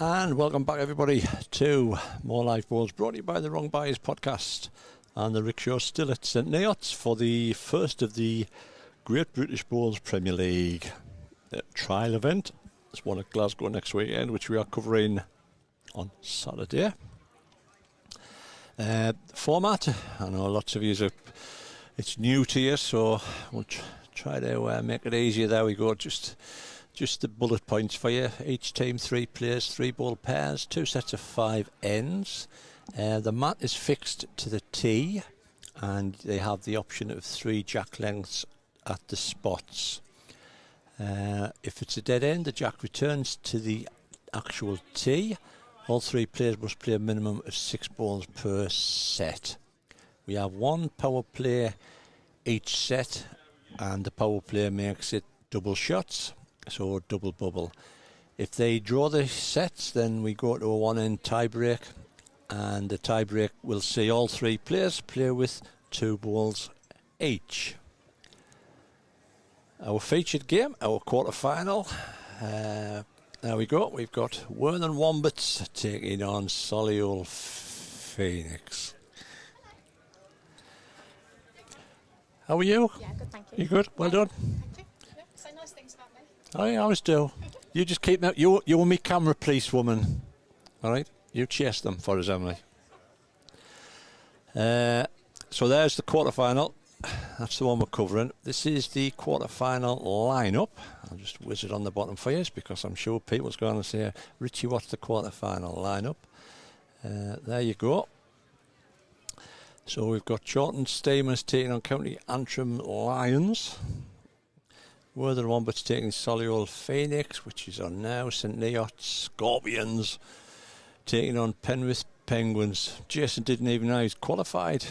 And welcome back, everybody, to More Live Balls, brought to you by the Wrong Buyers podcast. And the rickshaw still at St Neots for the first of the Great British Bowls Premier League trial event. It's one at Glasgow next weekend, which we are covering on Saturday. Format, I know lots of you it's new to you, so we'll try to make it easier. There we go. Just the bullet points for you. Each team 3 players, 3 ball pairs, 2 sets of 5 ends. The mat is fixed to the tee, and they have the option of 3 jack lengths at the spots. If it's a dead end, the jack returns to the actual tee. All 3 players must play a minimum of 6 balls per set. We have 1 power play each set, and the power play makes it double shots, so double bubble. If they draw the sets, then we go to a 1-end tie break, and the tie break will see all 3 players play with 2 balls each. Our featured game, our quarter-final. There we go. We've got Wombats taking on Solihull Phoenix. How are you? Yeah, good, thank you. You good? Well done. Thank you. Yeah, say nice things about me. I always do. You just keep that. You and me camera police woman. All right? You chase them for us, Emily. So there's the quarter-final. That's the one we're covering. This is the quarter-final lineup. I'll just whiz it on the bottom for you because I'm sure people's going to say, Richie, what's the quarter-final lineup? There you go. So we've got Chorlton Steamers taking on County Antrim Lions. Worthing Wombats taking Solihull Phoenix, which is on now. St Neots Scorpions taking on Penrith Penguins. Jason didn't even know he's qualified.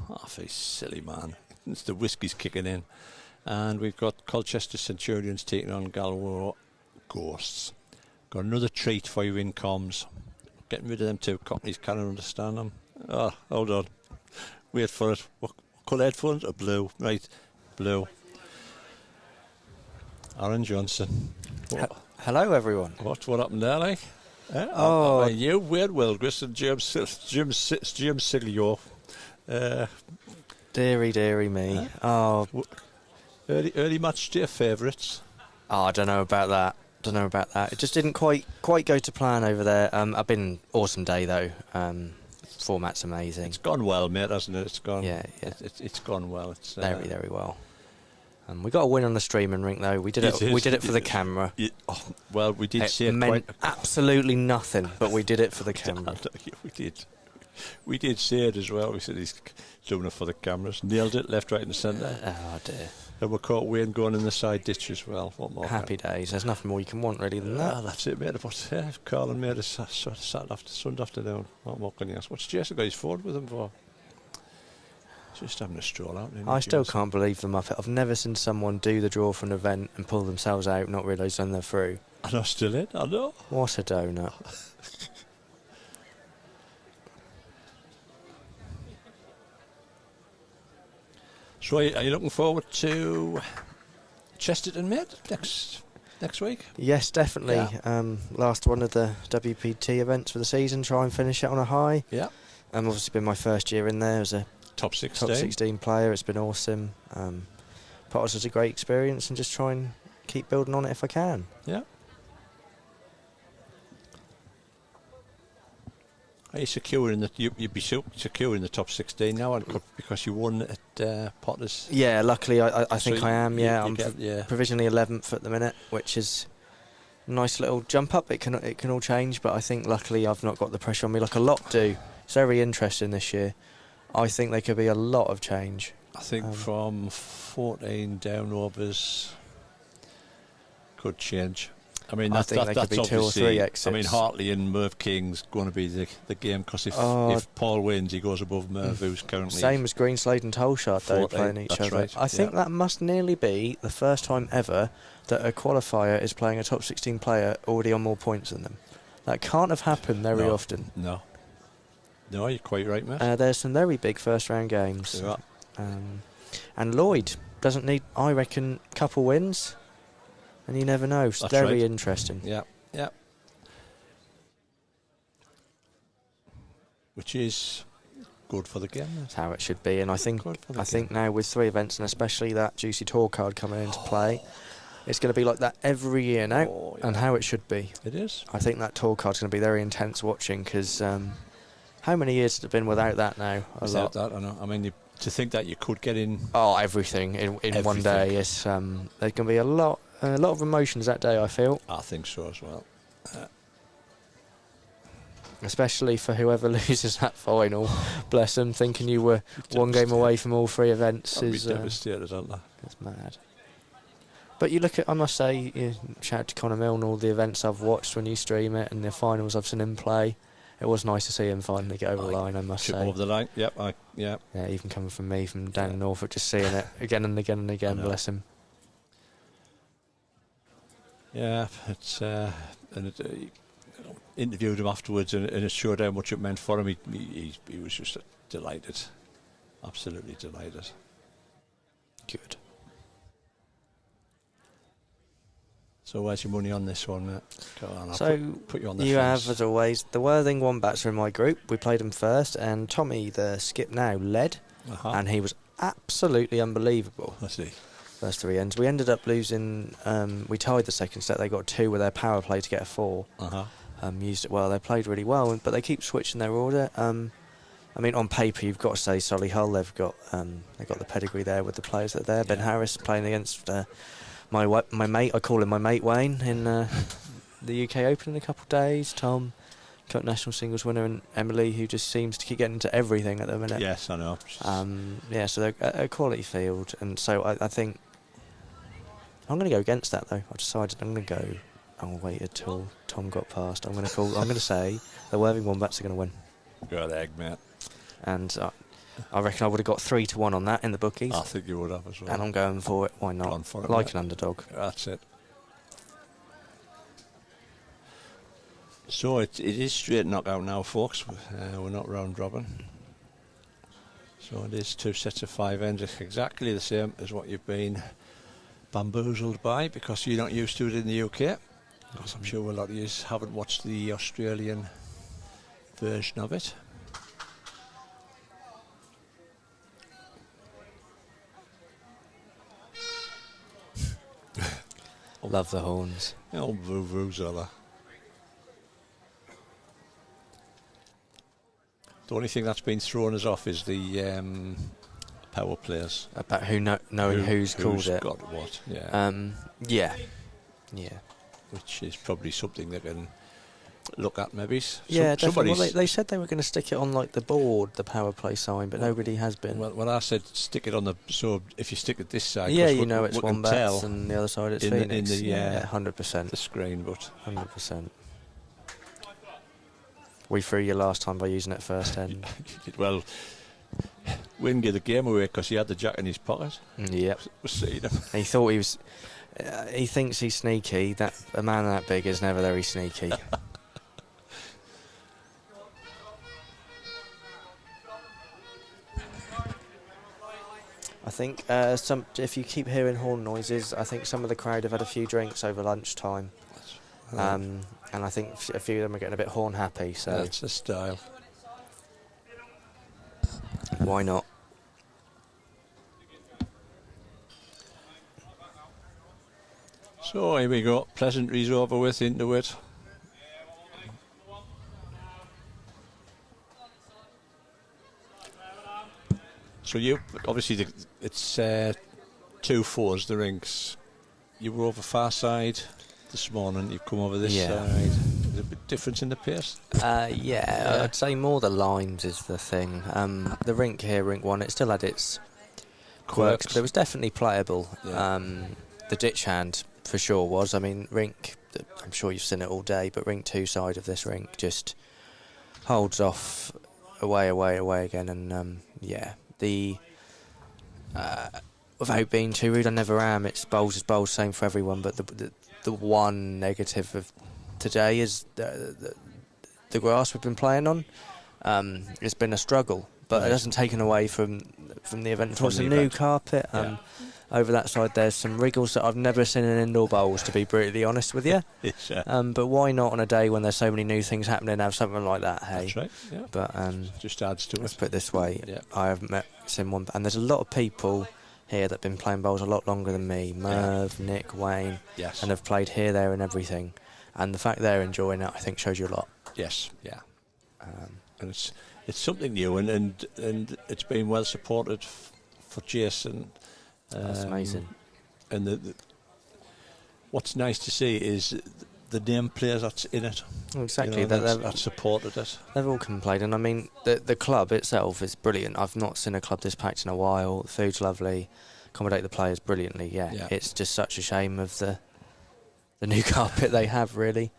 Half a silly man. It's the whiskey's kicking in. And we've got Colchester Centurions taking on Galway Ghosts. Got another treat for you in comms. Getting rid of them 2 cockneys, can't understand them. Oh, hold on. Wait for it. What colour headphones? Blue. Right, blue. Aaron Johnson. Hello, everyone. What happened there, like? You, Wade Wilgris and Jim Siglio. Deary me. Oh, Early match day favourites. I don't know about that. It just didn't quite go to plan over there. I've been an awesome day though. Format's amazing. It's gone well, mate, hasn't it? It's gone. Yeah. It's gone well. It's very well. We got a win on the streaming rink though. We did it for the camera. Well, we did see it meant absolutely nothing, but we did it for the camera. We did. We did say it as well. We said he's doing it for the cameras. Nailed it, left, right and centre. Oh dear. And we caught Wayne going in the side ditch as well. What more? Happy days. There's nothing more you can want really than that. That's it, mate. But Carlin made us sort of Sunday afternoon. What more can you ask? What's Jason got his phone with him for? Just having a stroll out. I still can't believe them. I've never seen someone do the draw for an event and pull themselves out, not realise when they're through. And I'm still in, I know. What a donut. So are you looking forward to Chesterton, mate, next week? Yes, definitely. Yeah. Last one of the WPT events for the season. Try and finish it on a high. Yeah. Obviously been my first year in there as a top 16. 16 player. It's been awesome. Potters was a great experience, and just try and keep building on it if I can. Yeah. Are you secure in the? You'd be secure in the top 16 now, because you won at Potters. Yeah, luckily I think so I am. Yeah, I'm yeah. provisionally 11th at the minute, which is a nice little jump up. It can all change, but I think luckily I've not got the pressure on me like a lot do. It's very interesting this year. I think there could be a lot of change. I think from 14 down overs could change. I mean, that's there could be 2 or 3 exits. I mean, Hartley and Merv King's going to be the game, because if Paul wins, he goes above Merv, who's currently... Same as Greenslade and Tolshard, though, playing each other. Right, I think that must nearly be the first time ever that a qualifier is playing a top 16 player already on more points than them. That can't have happened very often. No, you're quite right, mate. There's some very big first-round games. Yeah. And Lloyd doesn't need, I reckon, a couple wins... And you never know. It's very interesting. Yeah. which is good for the game. That's how it should be, and I think Good for the game. now with 3 events, and especially that juicy tour card coming into play, it's going to be like that every year now, Oh, yeah. and how it should be. It is. I think that tour card's going to be very intense watching, because how many years has it been without that now? Without that, I know. I mean, to think that you could get in. Oh, everything in one day. It's there's going to be a lot of emotions that day, I feel. I think so as well. Especially for whoever loses that final. Bless them, thinking you were one game away from all 3 events. I'd be is devastated, aren't they? It's mad. But you look at, I must say, shout out to Connor Milne, all the events I've watched when you stream it, and the finals I've seen him play. It was nice to see him finally get over the line, I must Chip say. over the line. Yep. Yeah, even coming from me, from down in Norfolk, just seeing it again and again and again, bless him. Yeah, it's interviewed him afterwards, and it showed how much it meant for him. He was just delighted, absolutely delighted. Good. So where's your money on this one, mate? Go on, I'll So put you on the you fence. have, as always, the Worthing Wombats are in my group. We played them first, and Tommy, the skip now, led, and he was absolutely unbelievable. I see. First 3 ends. We ended up losing. We tied the second set. They got 2 with their power play to get a 4. Used it well. They played really well, but they keep switching their order. I mean, on paper, you've got to say Solihull. They've got the pedigree there with the players that are there. Ben Harris playing against my mate. I call him my mate Wayne in the UK Open in a couple of days. Tom, current national singles winner, and Emily, who just seems to keep getting into everything at the minute. Yes, I know. So they're a quality field, and so I think I'm going to go against that though. I decided I'm going to go. I'll wait until Tom got past. I'm going to say the Worthing Wombats are going to win. Good egg, mate. And I reckon I would have got 3-1 on that in the bookies. I think you would have as well. And I'm going for it. Why not? Gone for it, Like mate. an underdog. That's it. So it is straight knockout now, folks. We're not round robin. So it is 2 sets of 5 ends. It's exactly the same as what you've been bamboozled by, because you're not used to it in the UK. Because I'm sure a lot of you haven't watched the Australian version of it. Love the horns. Old vuvuzela. The only thing that's been thrown us off is the power players. About knowing who's called it. Got what? Yeah. Yeah. Which is probably something they can look at, maybe. Yeah, definitely. Well, Somebody's. they said they were going to stick it on like the board, the power play sign, but nobody has been. Well, I said stick it on the. So if you stick it this side, yeah, 'cause you know it's we can Wombats, tell and the other side it's in Phoenix. the 100%. the screen, but 100%. We threw you last time by using it first end. you did well. Win gave the game away because he had the jack in his pocket. Yep. Was seeing him. He thought he was. He thinks he's sneaky. That a man that big is never very sneaky. I think if you keep hearing horn noises, I think some of the crowd have had a few drinks over lunchtime, and I think a few of them are getting a bit horn happy. So That's the style. why not? So here we go. Pleasantry's over with, into it. So you obviously it's 2 4s the rinks. You were over far side this morning. You've come over this side. Is there a bit difference in the pace? Yeah, I'd say more the lines is the thing. The rink here, rink 1, it still had its quirks, but it was definitely playable. Yeah. The ditch hand for sure was. I mean, rink, I'm sure you've seen it all day, but rink 2 side of this rink just holds off away again, and the without being too rude, I never am. It's bowls is bowls, same for everyone. But the one negative of today is the grass we've been playing on. It's been a struggle, but it hasn't taken away from the event. It's a new carpet. over that side there's some wriggles that I've never seen in indoor bowls, to be brutally honest with you. But why not on a day when there's so many new things happening have something like that, hey? That's right, yeah. But just adds to it. let's put it this way, Yeah. I have met some one, and there's a lot of people here that have been playing bowls a lot longer than me, Merv, Nick, Wayne, Yes. and have played here, there and everything. And the fact they're enjoying it, I think, shows you a lot. Yes, yeah. And it's something new, and it's been well supported for Jason. That's amazing. And what's nice to see is the name players that's in it. Exactly. You know, that supported it. They've all complained, and I mean, the club itself is brilliant. I've not seen a club this packed in a while. The food's lovely, accommodate the players brilliantly. Yeah. It's just such a shame of the new carpet they have, really.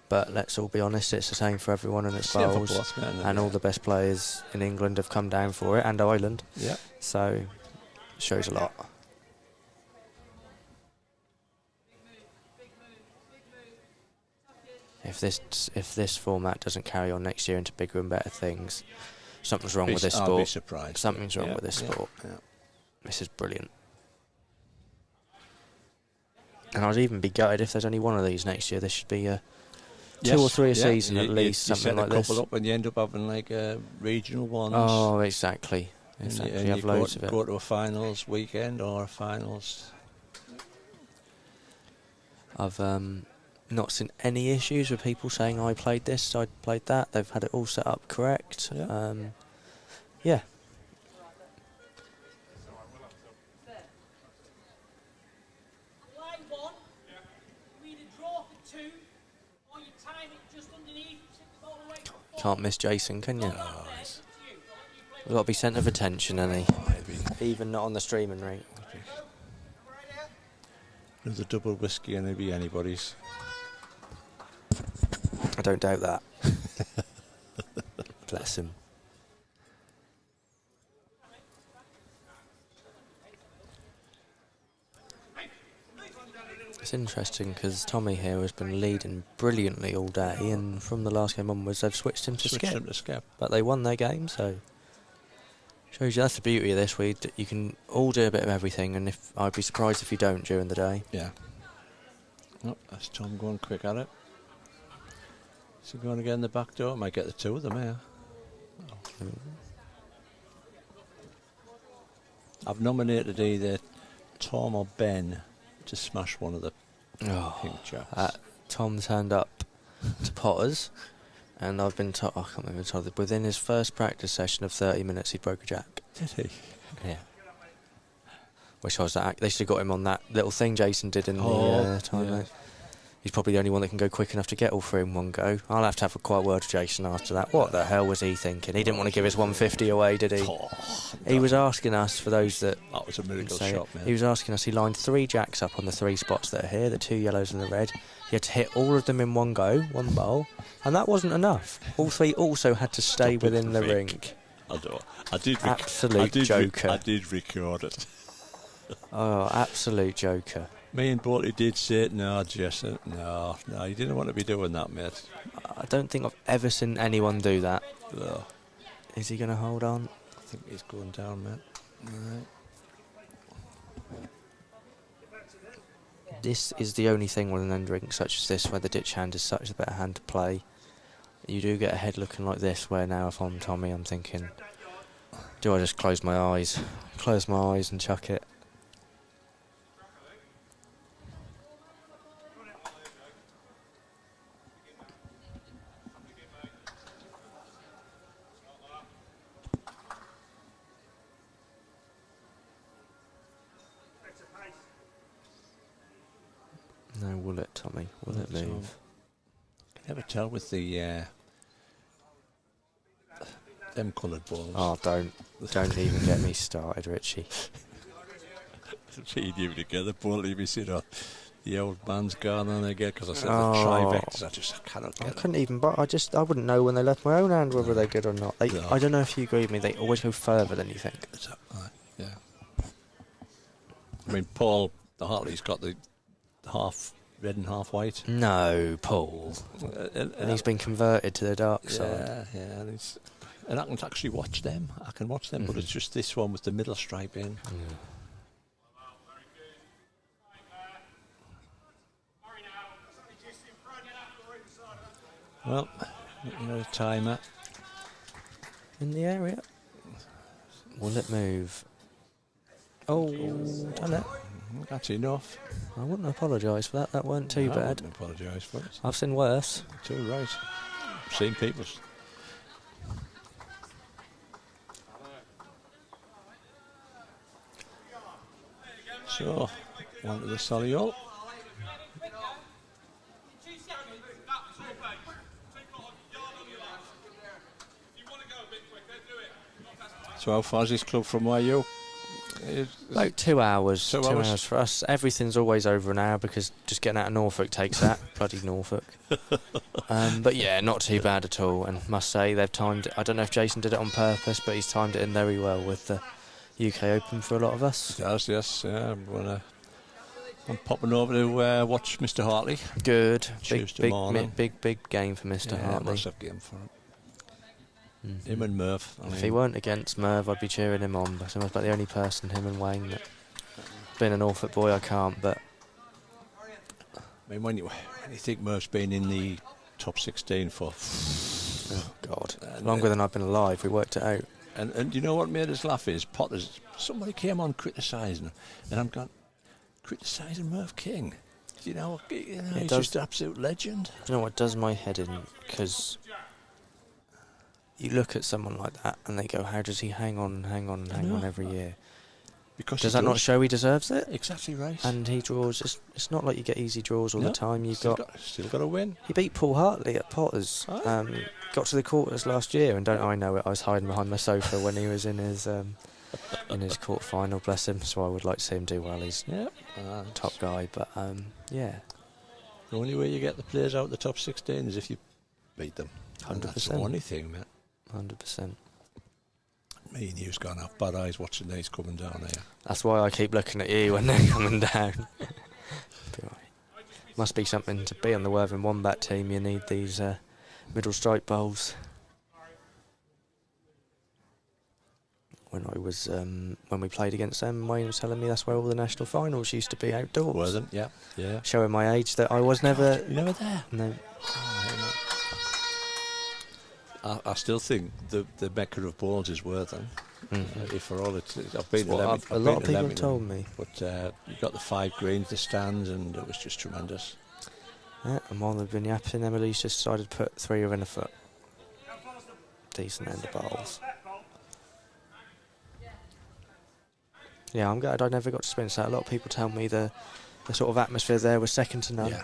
But let's all be honest, it's the same for everyone, and it's bowls. And all the best players in England have come down for it, and Ireland. Yeah. So, it shows a lot. If this format doesn't carry on next year into bigger and better things, something's wrong with this sport. I'll be surprised. Something's wrong with this sport. Yeah. This is brilliant. And I'd even be gutted if there's only one of these next year. There should be two or three a season at least, something like this. You set a couple up and you end up having like regional ones. Oh, exactly. Exactly. And you have loads of it. Go to a finals weekend or a finals. I've not seen any issues with people saying I played this, I played that. They've had it all set up correct. Yeah. Yeah. Can't miss Jason, can you? Oh, We've got to be centre of attention, any. Even not on the streaming rate. There's a double whiskey and it'll be anybody's. I don't doubt that. Bless him. It's interesting because Tommy here has been leading brilliantly all day, and from the last game onwards they've switched him to skip. But they won their game, so shows you that's the beauty of this. You can all do a bit of everything, and I'd be surprised if you don't during the day. Yeah. Oh, that's Tom going quick at it. Is he going to get in the back door? Might get the two of them here. Oh. I've nominated either Tom or Ben to smash one of the pink jacks. Tom turned up to Potters, and I've been told, I can't remember, told that within his first practice session of 30 minutes he broke a jack. Did he? Yeah. Wish I was that. They should have got him on that little thing Jason did in the time. Yeah. He's probably the only one that can go quick enough to get all three in one go. I'll have to have a quiet word with Jason after that. What the hell was he thinking? He didn't want to give his 150 away, did he? He was asking us, for those that was a miracle shot, man. He was asking us, he lined 3 jacks up on the 3 spots that are here, the 2 yellows and the red. He had to hit all of them in one go, one bowl, and that wasn't enough. All 3 also had to stay within the ring. Absolute joker. I did record it. Oh, absolute joker. Me and Bolty did say, no, Jason, no, you didn't want to be doing that, mate. I don't think I've ever seen anyone do that. Ugh. Is he going to hold on? I think he's going down, mate. All right. This is the only thing with an end ring such as this, where the ditch hand is such a better hand to play. You do get a head looking like this, where now if I'm Tommy, I'm thinking, do I just close my eyes and chuck it? No, will it, Tommy? Will it move? Can never tell with the them coloured balls. Oh, don't even get me started, Richie. Me and you together, Bolty, we see the old man's gone on again because I said the trivectors. I cannot get I couldn't even. I wouldn't know when they left my own hand whether they're good or not. I don't know if you agree with me. They always go further than you think. Yeah. I mean, Paul the Hartley's got the half red and half white. No, Paul. And he's been converted to the dark side. Yeah, and I can actually watch them. But it's just this one with the middle stripe in. Well, looking at a timer. In the area. Will it move? Oh, done it. That's enough. I wouldn't apologise for that. That weren't too I bad. wouldn't apologise for it. I've seen worse. Too right. I've seen people. So, on to the Solihull. So how far is this club from where you? About 2 hours. 2 2 hours. hours for us. Everything's always over an hour because just getting out of Norfolk takes that. Bloody Norfolk. But yeah, not too bad at all. And must say they've timed it. I don't know if Jason did it on purpose, but he's timed it in very well with the UK Open for a lot of us. Does, yes. Yeah, I'm popping over to watch Mr. Hartley. Good. Tuesday morning. Big game for Mr. Hartley. Massive game for him. Him and Merv. If he weren't against Merv, I'd be cheering him on. But I'm about the only person, him and Wayne, that being a Norfolk boy, I can't. But I mean, when you think Merv's been in the top 16 for, oh God, longer than I've been alive. We worked it out. And you know what made us laugh is Potters. Somebody came on criticising him, and I'm going criticising Merv King. You know he's just an absolute legend. You know what does my head in? Because you look at someone like that and they go, how does he hang on every year? Because does that not show he deserves it? Exactly right. And he draws. It's not like you get easy draws all the time. You've still got to win. He beat Paul Hartley at Potters. Got to the quarters last year, and don't I know it? I was hiding behind my sofa when he was in his quarterfinal. Bless him. So I would like to see him do well. He's top guy, but yeah. The only way you get the players out of the top 16 is if you beat them. 100%. That's the only thing, man. 100%. Me and you's gone off bad eyes watching these coming down here. That's why I keep looking at you when they're coming down. Must be something to be on the Worthing Wombat team. You need these middle strike bowls. When I was when we played against them, Wayne was telling me that's where all the national finals used to be outdoors. Wasn't? Yeah. Showing my age that I was never. You never there? No. I still think the Mecca of balls is Worthing. If for all I've been a lot of people have told me. But you got the 5 greens, the stands, and it was just tremendous. Yeah, and while they've been yapping, Emily's just decided to put 3 in a foot. Decent end of bowls. Yeah, I'm glad I never got to experience that. A lot of people tell me the sort of atmosphere there was second to none. Yeah.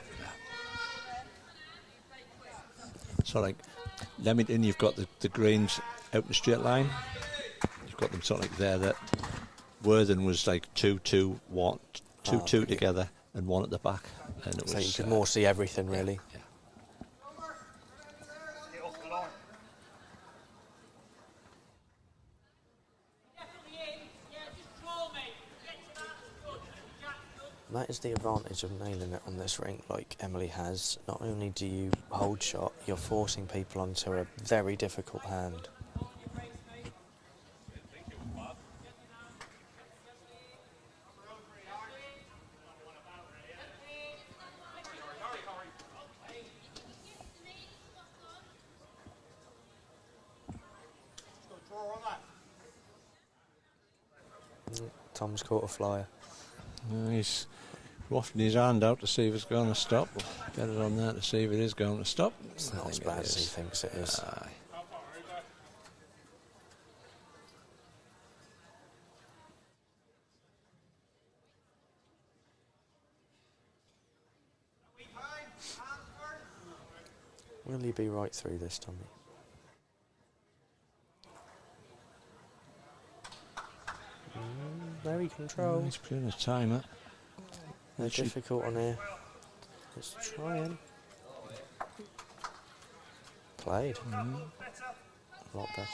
So like Leamington, you've got the greens out in the straight line. You've got them sort of like there. That Worthing was like 2-2, 1, 2-2 together, and 1 at the back. And it so was, you could more see everything really. Yeah. That is the advantage of nailing it on this rink like Emily has. Not only do you hold shot, you're forcing people onto a very difficult hand. Tom's caught a flyer. He's wafting his hand out to see if it's going to stop. Get it on there to see if it is going to stop. It's not as bad as he thinks it is. Will he be right through this, Tommy? Very controlled. He's playing a timer. They're difficult on here. Let's try him. Played. A lot better.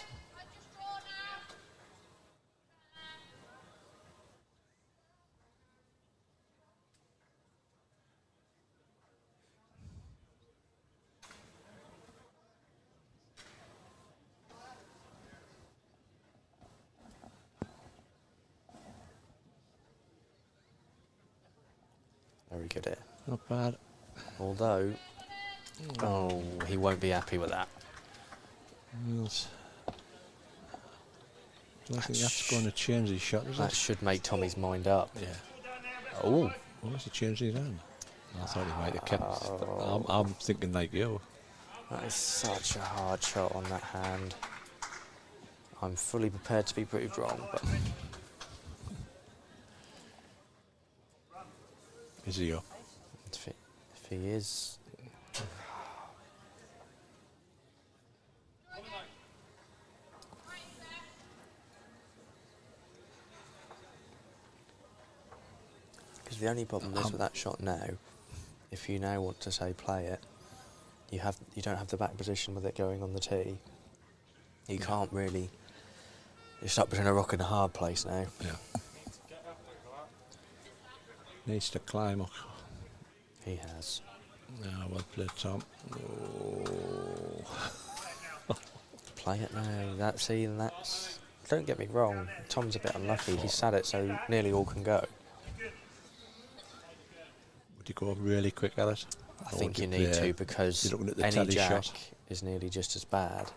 Very good here. Not bad. Although, Oh, he won't be happy with that. Yes. Don't think that's going to change his shot, is That it? should make Tommy's mind up. Yeah. Oh. Unless he changed his hand. I thought he might have kept. I'm thinking like you. That is such a hard shot on that hand. I'm fully prepared to be proved wrong, but Is he up? if he is... Because the only problem is with that shot now, if you now want to say play it, you don't have the back position with it going on the tee. You can't really... You're stuck between a rock and a hard place now. Yeah. Needs to climb up. He has. Well played, Tom. Oh. Play it now. That's... Don't get me wrong, Tom's a bit unlucky. He sat it so nearly all can go. Would you go really quick at it? I think you need to, because any jack is nearly just as bad.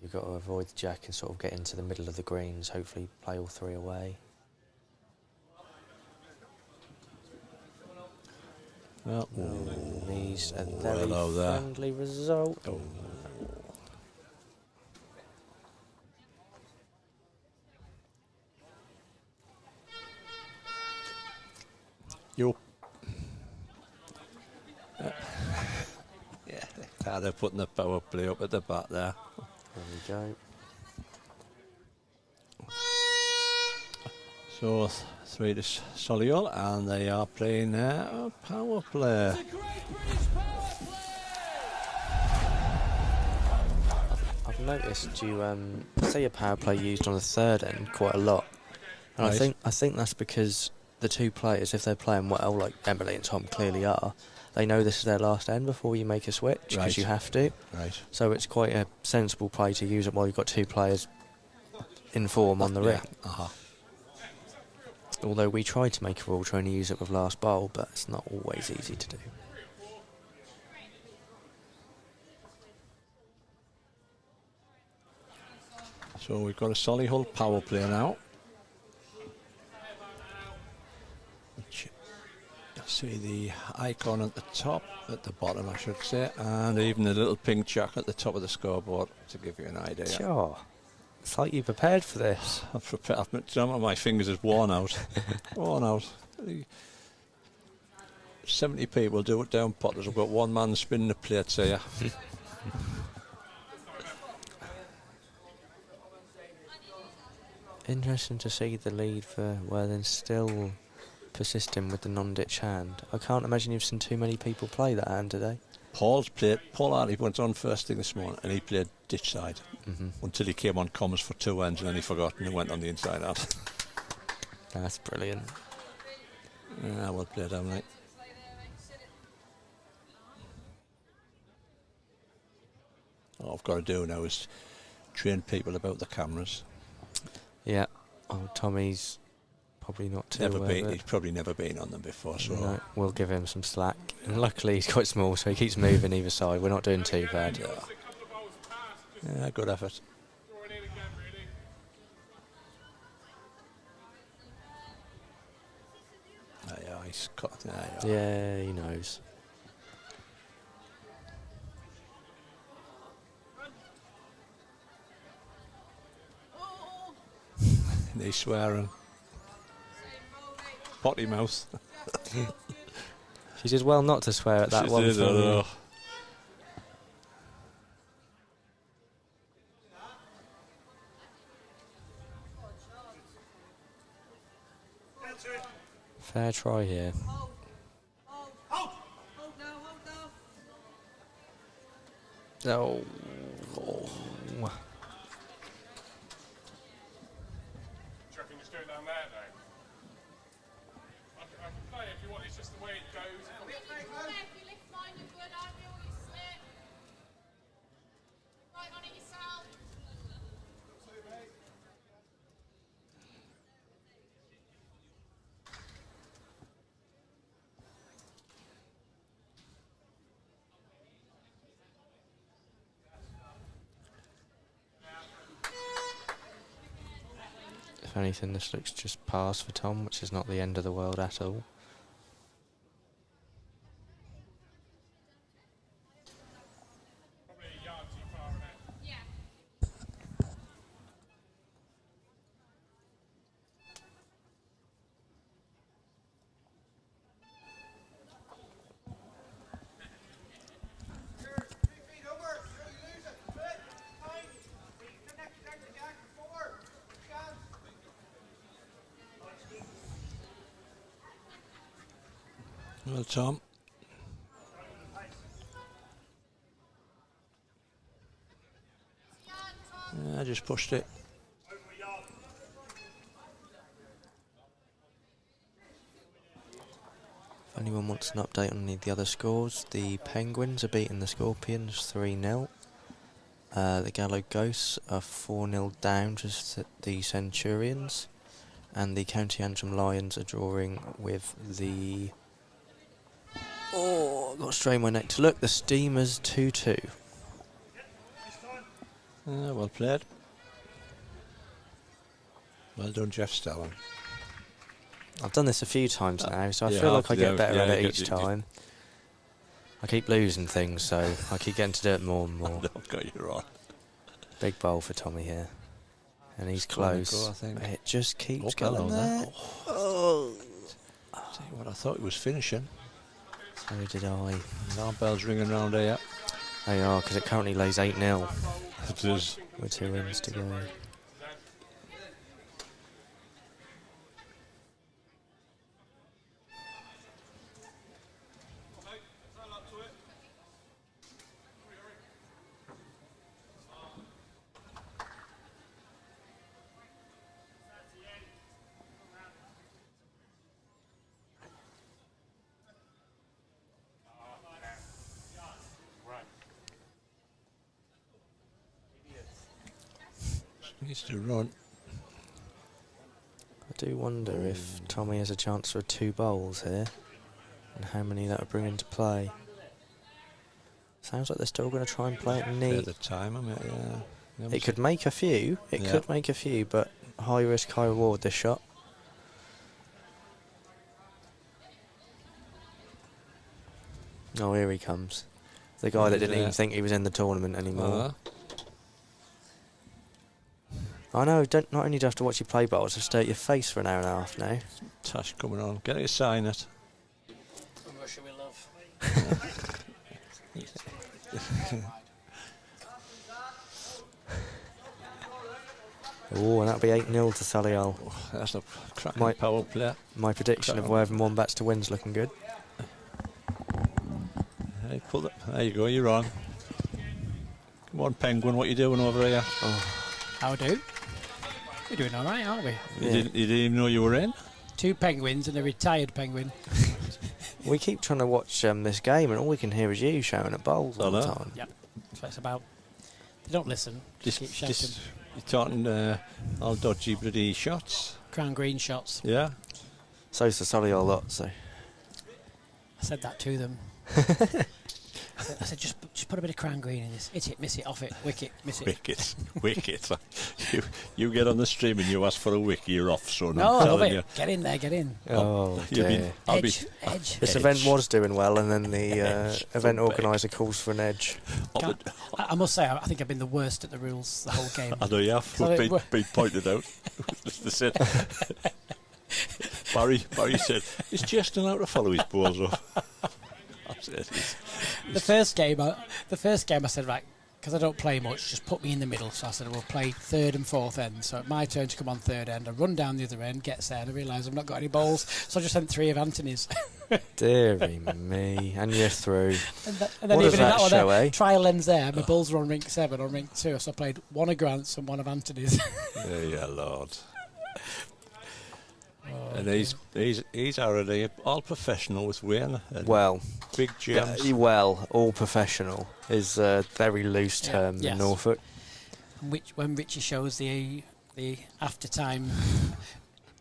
You've got to avoid the jack and sort of get into the middle of the greens, hopefully play all three away. Well, Needs a very friendly result. Oh. You. Yeah, they're putting the power play up at the back there. There we go. So 3 to Solihull, and they are playing a power play. I've noticed you see a power play used on the third end quite a lot, and Right. I think that's because the two players, if they're playing well, like Emily and Tom clearly are, they know this is their last end before you make a switch, because Right. you have to. Right. So it's quite a sensible play to use it while you've got two players in form on the ring. Uh-huh. Although we try to make a rule trying to use it with last bowl, but it's not always easy to do. So we've got a Solihull power play now. Which you'll see the icon at the top, at the bottom I should say, and even the little pink jack at the top of the scoreboard to give you an idea. Sure. It's like you prepared for this. I've prepared, my fingers is worn out. Worn out. 70 people do it down Potters. I've got one man spinning the plates here. Interesting to see the lead for Worthing still persisting with the non-ditch hand. I can't imagine you've seen too many people play that hand today. Paul Hartley went on first thing this morning and he played ditch side until he came on commas for 2 ends and then he forgot and he went on the inside out. That's brilliant. Yeah, well played, haven't I? All I've got to do now is train people about the cameras. Yeah. Oh, Tommy's probably not too He's probably never been on them before, so no, we'll give him some slack. And luckily he's quite small, so he keeps moving either side. We're not doing too bad. yeah, good effort. Yeah, he's cut. Yeah, he knows. He's swearing. Potty mouth. She did well not to swear at that one. Did, I know. Fair try here. Oh. If anything, this looks just pass for Tom, which is not the end of the world at all. Well, Tom. I just pushed it. If anyone wants an update on any of the other scores, the Penguins are beating the Scorpions 3-0. The Gallo Ghosts are 4-0 down to the Centurions. And the County Antrim Lions are drawing with the... Oh, I've got to strain my neck to look. The Steamers 2-2. Well played. Well done, Jeff Stellan. I've done this a few times now, so I you feel have, like I get better at it you each time. I keep losing things, so I keep getting to do it more and more. I've got you right. Big bowl for Tommy here. And he's It's gonna close. go, I think. It just keeps Hello going there. there. Oh. Tell you what, I thought it was finishing. So did I. Alarm bells ringing round here. They are, because it currently lays 8-0 It is. with 2 innings to go. Needs to run. I do wonder if Tommy has a chance for 2 bowls here, and how many that would bring into play. Sounds like they're still going to try and play it At neat. the time, I mean, yeah. It could make a few. It Yeah. could make a few, but high risk, high reward this shot. Oh, here he comes. The guy that didn't even think he was in the tournament anymore. I know, not only do you have to watch you play bowls, just stare at your face for an hour and a half now. Tash coming on. Get it, sign it. From Russia we love. Oh, and that'll be 8-0 to Solihull. Oh, that's a cracking power play. My prediction of Wombats to win's looking good. Hey, pull it. There you go, you're on. Come on, Penguin, what you doing over here? How do? We're doing all right, aren't we? Yeah. You didn't even know you were in? 2 penguins and a retired penguin. We keep trying to watch this game, and all we can hear is you shouting at bowls all the I know. time. Yep. That's what it's about. They don't listen. Just keep shouting. You're talking all dodgy bloody shots. Crown green shots. Yeah. So's the Solihull lot, so. I said that to them. I said, just put a bit of crown green in this. Hit it, miss it, off it, wicket, miss it. Wicket. you get on the stream and you ask for a wicket, you're off, son. No, I'm I love telling it. you. Get in there, get in. Oh, dear. Edge. This event was doing well, and then the event organiser calls for an edge. I must say, I think I've been the worst at the rules the whole game. I know you have. So Been pointed out. Listen. Barry said, is Justin out to follow his balls up? The first game I said, right, because I don't play much, just put me in the middle. So I said, we'll play 3rd and 4th end. So it's my turn to come on 3rd end. I run down the other end, gets there, and I realise I've not got any balls. So I just sent 3 of Anthony's. Deary me. And you're through. And then What even does in that that one, show, eh? trial ends there. My balls were on rink 7, on rink 2. So I played 1 of Grant's and 1 of Anthony's. Yeah, Lord. And he's already all professional with Wayne. And Well, big gems. all professional is a very loose term in yes. Norfolk. When Richie shows the after time,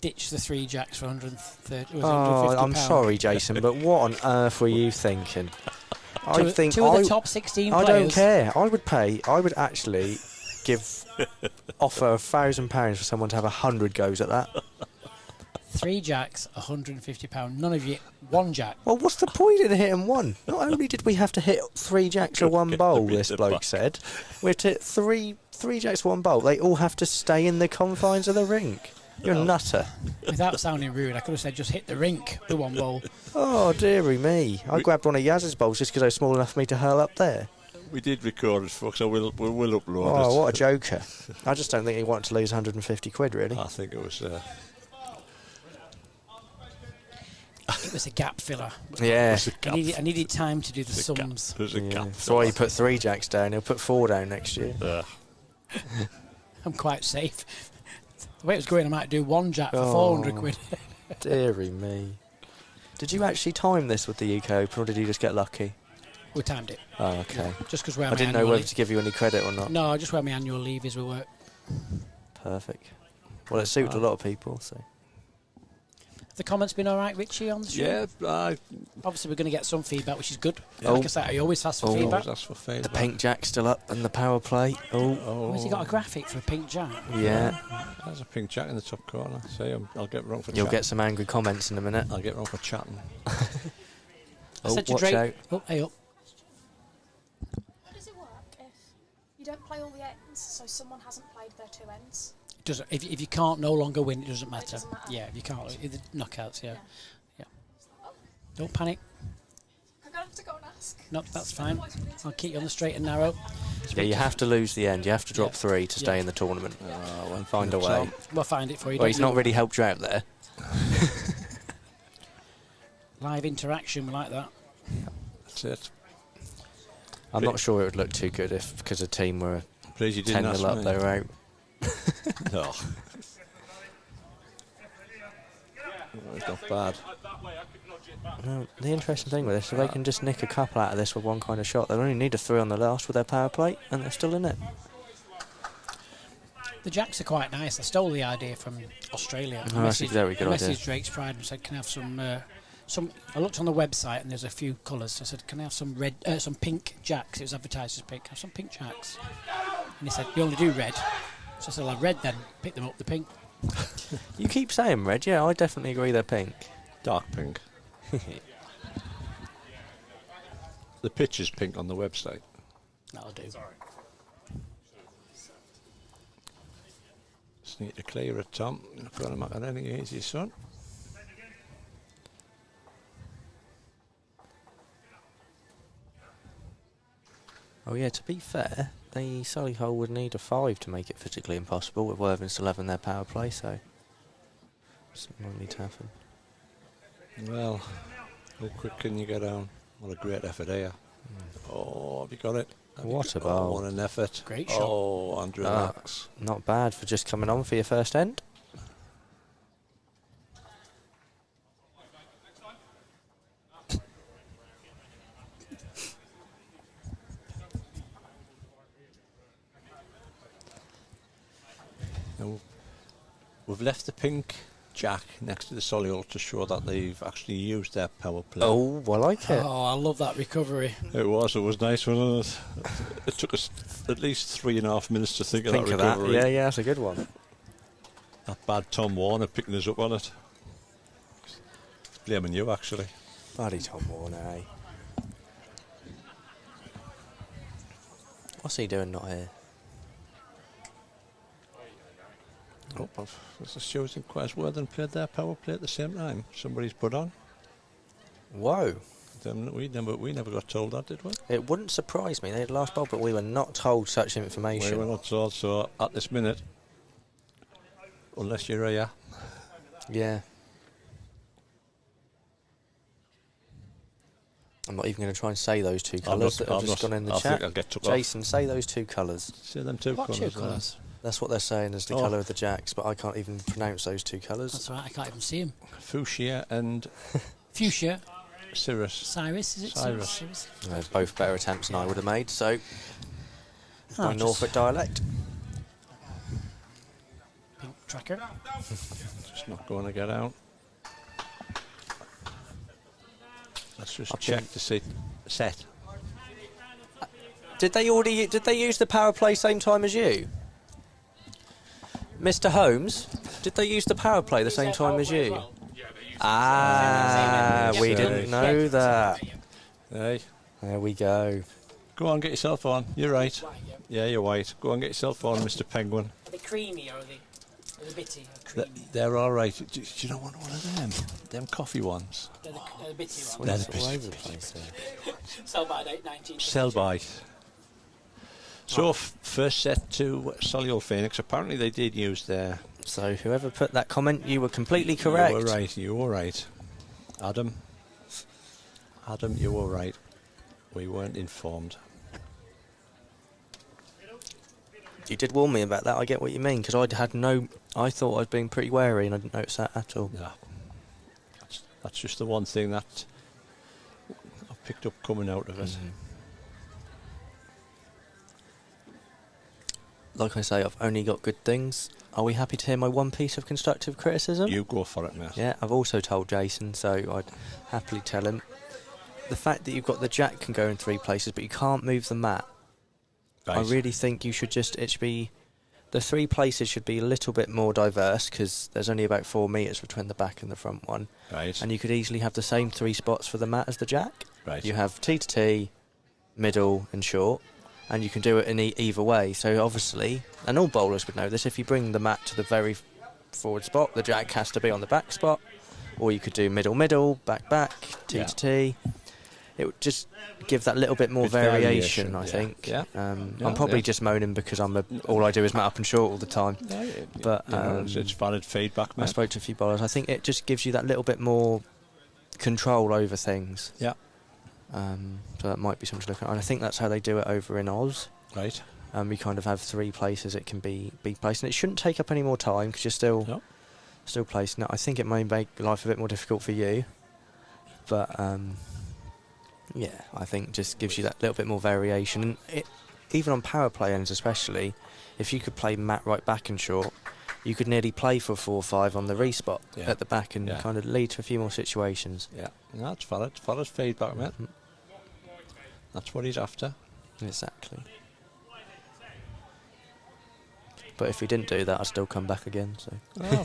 ditch the 3 jacks for 130. Oh, I'm sorry, Jason, but what on earth were you thinking? Two of the top 16 players. I don't care. I would actually offer £1,000 for someone to have 100 goes at that. 3 jacks, £150. None of you, 1 jack. Well, what's the point in hitting one? Not only did we have to hit 3 jacks or 1 bowl, this bloke said, we have to hit three jacks, 1 bowl. They all have to stay in the confines of the rink. You're a nutter. Without sounding rude, I could have said just hit the rink with 1 bowl. Oh, dearie me. I grabbed one of Yaz's bowls just because they were small enough for me to hurl up there. We did record it, folks, so we'll upload it. Oh, what a joker. I just don't think he wanted to lose 150 quid, really. I think it was... It was a gap filler. Yeah. I needed time to do the sums. There's a gap. That's why he put 3 jacks down. He'll put 4 down next year. I'm quite safe. The way it was going, I might do 1 jack for 400 quid. Dearie me. Did you actually time this with the UK Open, or did you just get lucky? We timed it. Oh, okay. Yeah, just because I didn't know whether to give you any credit or not. No, just where my annual leave is with work. Perfect. Well, it suited a lot of people, so... Have the comments been all right, Richie, on the show? Yeah, obviously we're going to get some feedback, which is good. Yeah. Like I said, I always ask for feedback. The pink jack's still up and the power play. Oh, has he got a graphic for a pink jack? Yeah. There's a pink jack in the top corner. See, I'll get wrong for You'll get some angry comments in a minute. I'll get wrong for chatting. I said to watch Drake, out. oh, hey up. How does it work if you don't play all the ends, so someone hasn't played their 2 ends? Doesn't, if you can't no longer win, it doesn't matter. It doesn't matter. Yeah, if you can't, knockouts, yeah. Don't panic. I'm going to have to go and ask. No, that's fine. I'll keep you on the straight and narrow. Yeah, you have to lose the end. You have to drop 3 to stay in the tournament. Find a way. We'll find it for you. Well, he's not really helped you out there. Live interaction, we like that. That's it. I'm not sure it would look too good if, because the team were Please, you didn't 10-0 up, they were out. No. It's not bad. No, the interesting thing with this, if they can just nick a couple out of this with one kind of shot, they'll only need a 3 on the last with their power play, and they're still in it. The jacks are quite nice. I stole the idea from Australia. Oh, that's a very good idea. I messaged Drake's Pride and said, "Can I have some?" I looked on the website and there's a few colours. I said, "Can I have some some pink jacks?" It was advertised as pink. Have some pink jacks. And he said, "We only do red." So I said, "I'll have red then. Pick them up the pink." You keep saying red, yeah, I definitely agree they're pink. Dark pink. The pitch is pink on the website. That'll do. Just need to clear it, Tom. Not going to make it any easier, son. Oh yeah, to be fair, the Solihull would need a 5 to make it physically impossible, with Worthing still having their power play, so something might need to happen. Well, how quick can you get down? What a great effort here. Oh, have you got it? What a bowl. What an effort. Great shot. Oh, Andrew Max. Not bad for just coming on for your first end. Now, we've left the pink jack next to the Solihull to show that they've actually used their power play. Oh, I like it. Oh, I love that recovery. It was nice, wasn't it? It took us at least 3.5 minutes to think of that recovery. That. Yeah, that's a good one. That bad Tom Warner picking us up on it. It's blaming you, actually. Bloody Tom Warner, eh? What's he doing not here? Oh, this shows him quite as well than played their power play at the same time. Somebody's put on. Whoa. We never got told that, did we? It wouldn't surprise me. They had last ball, but we were not told such information. We were not told, so at this minute, unless you're here. Yeah. I'm not even going to try and say those 2 colours that have just gone in the chat. Think I'll get took Jason, off. say those 2 colours. Say them 2 What colours. 2 colours? That's what they're saying is the colour of the jacks, but I can't even pronounce those 2 colours. That's right, I can't even see him. Fuchsia and Fuchsia. Cirrus. Cyrus, is it? Cyrus. They're both better attempts than I would have made, so by just Norfolk dialect. pink tracker. Just not going to get out. Let's just I've check been- to see set. Did they use the power play same time as you? Mr. Holmes, did they use the power play the same time as you? We didn't know that. Hey, There we go. go on, get yourself on. You're right. White, yeah. Yeah, you're white. Go on, get yourself on, Mr. Penguin. Are they creamy or are they bitty or creamy? They're all right. Do you not want one of them? Them coffee ones. They're the bitty They're ones. the All best. over the place there. Sell by 19. Sell by. So first set to Solihull Phoenix. Apparently they did use their... So whoever put that comment, you were completely correct. You were right. Adam, you were right. We weren't informed. You did warn me about that. I get what you mean, because I thought I was being pretty wary, and I didn't notice that at all. Yeah. That's just the one thing that I picked up coming out of it. Like I say, I've only got good things. Are we happy to hear my one piece of constructive criticism? You go for it, mate. Yeah, I've also told Jason, so I'd happily tell him. The fact that you've got the jack can go in 3 places, but you can't move the mat. Right. I really think you should the 3 places should be a little bit more diverse, because there's only about 4 metres between the back and the front one. Right. And you could easily have the same 3 spots for the mat as the jack. Right. You have tee to tee, middle and short, and you can do it in either way. So obviously, and all bowlers would know this, if you bring the mat to the very forward spot, the jack has to be on the back spot, or you could do middle, back, tee to tee. It would just give that little bit more variation, I think. Yeah. I'm probably just moaning because all I do is mat up and short all the time. But it's valid feedback, mate. I spoke to a few bowlers. I think it just gives you that little bit more control over things. Yeah. So that might be something to look at. And I think that's how they do it over in Oz. Right. We kind of have 3 places it can be placed. And it shouldn't take up any more time because you're still placing it. I think it may make life a bit more difficult for you. But, yeah, I think just gives you that little bit more variation. And even on power play ends especially, if you could play mat right back and short, you could nearly play for 4-5 on the respot at the back and kind of lead to a few more situations. Yeah, no, that's valid. Valid feedback, mate. That's what he's after. Exactly. But if he didn't do that, I'd still come back again. So. Oh.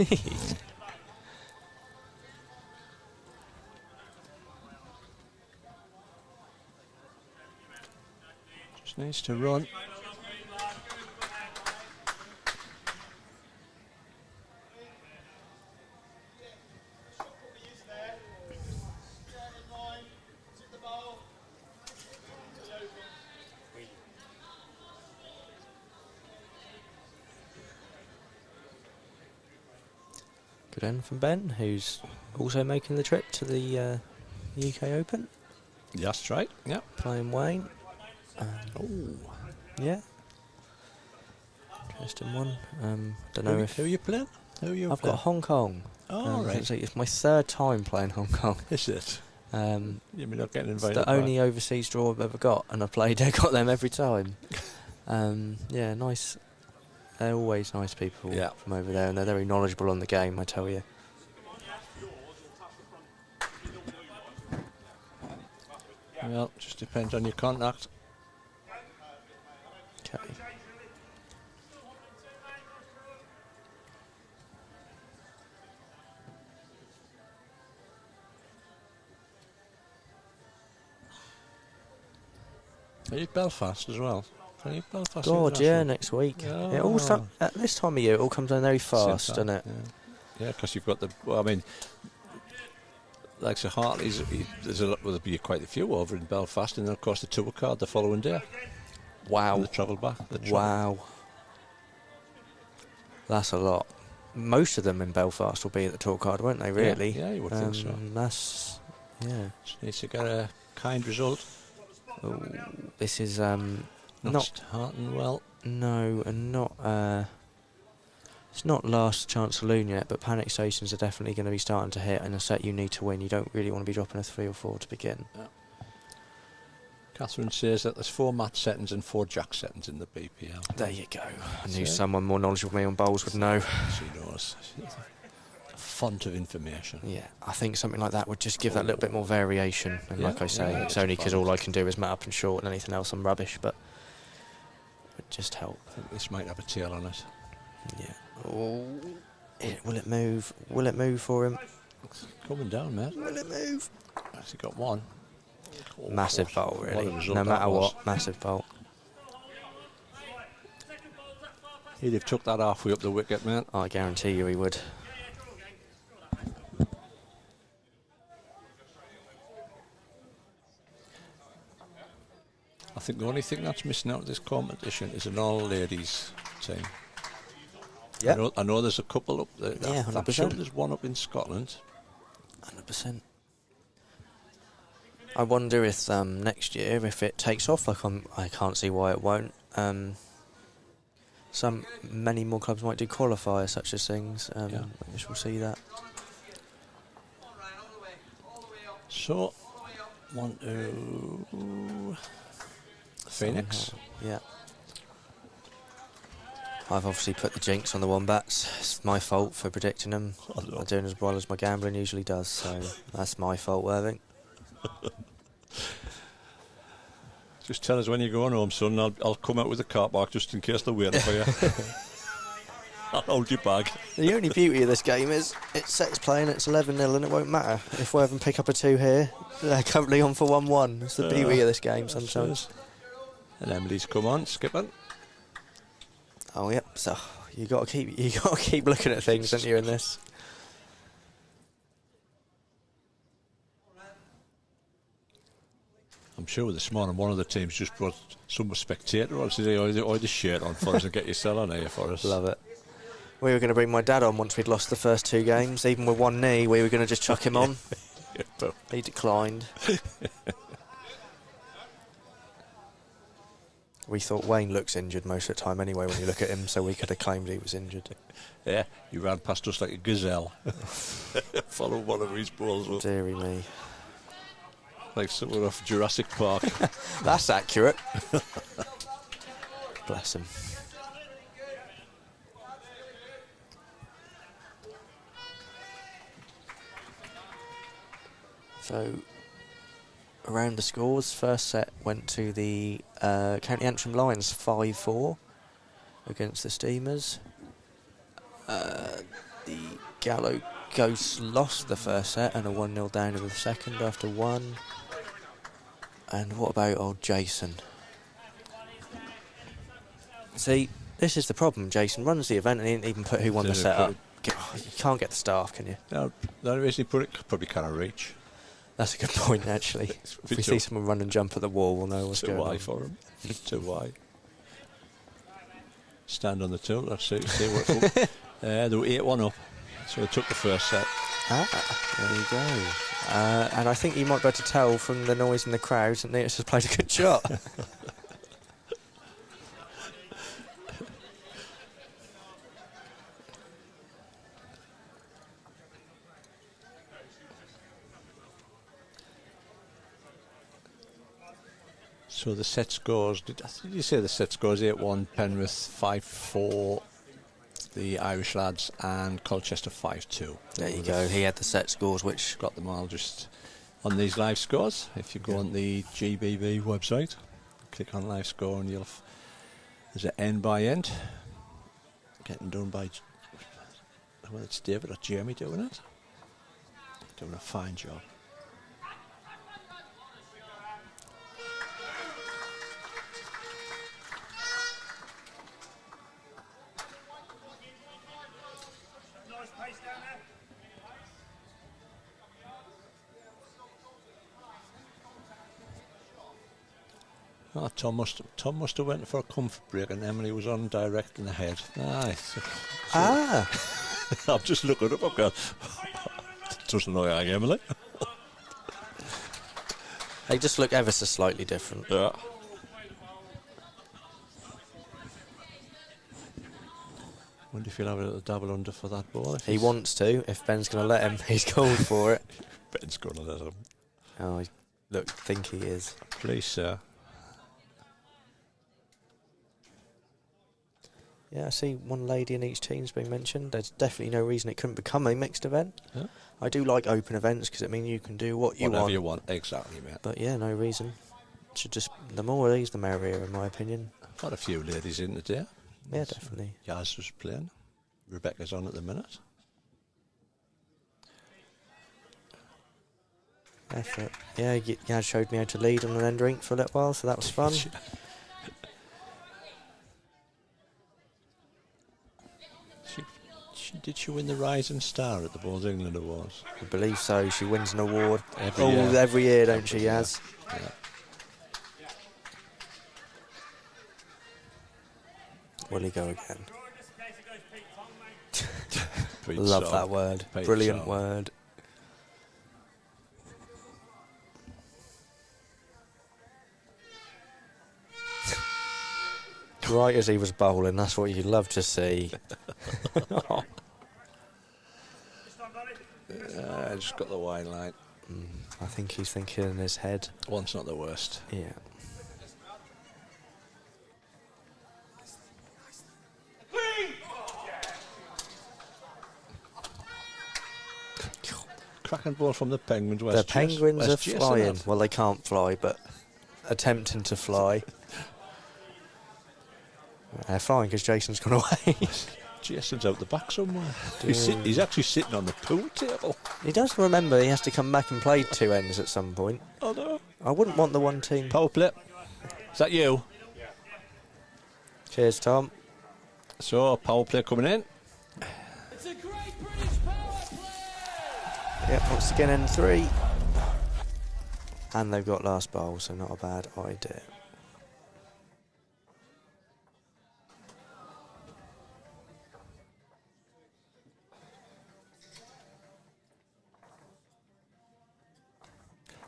Just needs to run. Good end from Ben, who's also making the trip to the UK Open. That's right, yeah. Playing Wayne. Oh. Yeah. Interesting one. Don't know Who are you playing? I've got Hong Kong. Oh, right. It's my 3rd time playing Hong Kong. Is it? You're not getting it's invited the only overseas draw I've ever got, and I got them every time. Yeah, nice. They're always nice people from over there, and they're very knowledgeable on the game, I tell you. Well, just depends on your contact. Okay. Are you Belfast as well? Are you Belfast? God, yeah, next week. Oh. It all at this time of year, it all comes down very fast, doesn't it? Yeah, because you've got like Sir Hartley's, there'll be quite a few over in Belfast, and then of course the tour card the following day. Wow. And the travel back. Wow. That's a lot. Most of them in Belfast will be at the tour card, won't they, really? Yeah, you would think so. That's, yeah. Just needs to get a kind result. Ooh, this is Not starting well. No, and not. It's not last chance saloon yet, but panic stations are definitely going to be starting to hit. And a set you need to win. You don't really want to be dropping a 3 or 4 to begin. Yeah. Catherine says that there's 4 mat settings and 4 jack settings in the BPL. There you go. I knew someone more knowledgeable than me on bowls would know. She knows. A font of information. Yeah, I think something like that would just give that little bit more variation. And like I say, yeah, it's only because all I can do is mat up and short, and anything else I'm rubbish. But might just help. I think this might have a tail on it. Yeah. Oh. Will it move? Will it move for him? Coming down, mate. Will it move? Has he got one? Oh, Massive what- bolt, what a really. result No that matter was. what, massive bolt. He'd have took that halfway up the wicket, man. I guarantee you he would. I think the only thing that's missing out of this competition is an all-ladies team. Yeah, I know there's a couple up there. Yeah, I'm 100%. sure there's one up in Scotland. 100%. I wonder if next year, if it takes off, like I can't see why it won't. Many more clubs might do qualifiers such as things. Yeah. I guess we'll see that. So, 1, 2... Phoenix. Yeah. I've obviously put the jinx on the Wombats. It's my fault for predicting them. Oh, no. I'm doing as well as my gambling usually does, so that's my fault, Worthing. Just tell us when you're going home, son. I'll come out with the car park just in case they're waiting for you. I'll hold your bag. The only beauty of this game is it's sets playing, it's 11-0 and it won't matter. If Worthing pick up a 2 here, they're currently on for 1-1. It's the beauty of this game sometimes. And Emily's come on, skipping. Oh yep, so you got to keep looking at things, don't you, in this? I'm sure this morning one of the teams just brought some spectator on today, or the shirt on for us and get your cell on here for us. Love it. We were going to bring my dad on once we'd lost the first 2 games, even with one knee. We were going to just chuck him on. Yeah, but He declined. We thought Wayne looks injured most of the time anyway when you look at him, so we could have claimed he was injured. yeah, you ran past us like a gazelle. Follow one of his balls up. Deary me. Like someone off Jurassic Park. That's accurate. Bless him. So, around the scores, first set went to the County Antrim Lions 5-4 against the Steamers. The Gallo Ghosts lost the first set and a 1-0 down in the second after 1. And what about old Jason? See, this is the problem. Jason runs the event and he didn't even put who won the Didn't set put up. You can't get the staff, can you? No, the only reason he put it probably can't reach. That's a good point, actually. If we see someone run and jump at the wall, we'll know what's Too going wide on. for him. Too wide. Stand on the tilt. Let's see what. They were 8-1 up, so they took the first set. There you go. And I think you might be able to tell from the noise in the crowd that Neots has played a good shot. So the set scores, did you say the set scores 8-1, Penrith 5-4, the Irish lads, and Colchester 5-2. There you go. He had the set scores, which Got them all just on these live scores. If you go on the GBB website, click on live score and there's an end by end. Getting done by, well, it's David or Jeremy doing it. Doing a fine job. Oh, Tom must have went for a comfort break and Emily was on direct in the head. Nice. I'm just looking up. I'm going, doesn't know I Emily. they just look ever so slightly different. Yeah. Wonder if he'll have a little double under for that ball. If He he's- wants to. If Ben's going to let him, he's called for it. Ben's going to let him. Oh, think he is. Please, sir. Yeah, I see one lady in each team's been mentioned. There's definitely no reason it couldn't become a mixed event. Yeah. I do like open events because it means you can do what you Whatever want. you want. Exactly, mate. But yeah, no reason. Should just the more of these, the merrier, in my opinion. Got a few ladies in today. Yeah, definitely. Yaz was playing. Rebecca's on at the minute. Effort. Yeah, Yaz showed me how to lead on an end rink for a little while, so that was fun. Did she win the Rising Star at the Balls England Awards? I believe so. She wins an award Every every year. year, don't she, Yaz? Yeah. Will he go again? Pete Love Song. that word. Pete Brilliant Song. word. Right as he was bowling, that's what you love to see. I just got the wide line. I think he's thinking in his head. One's not the worst. Yeah. Cracking ball from the Penguins. The Penguins are Where's Jason flying. at? Well, they can't fly, but attempting to fly. They're flying because Jason's gone away. Jason's out the back somewhere. He's actually sitting on the pool table. He does remember he has to come back and play 2 ends at some point. Oh no. I wouldn't want the one team. Power play. Is that you? Cheers, Tom. So, power play coming in. It's a great British power play! Yep, once again end 3. And they've got last bowl, so not a bad idea.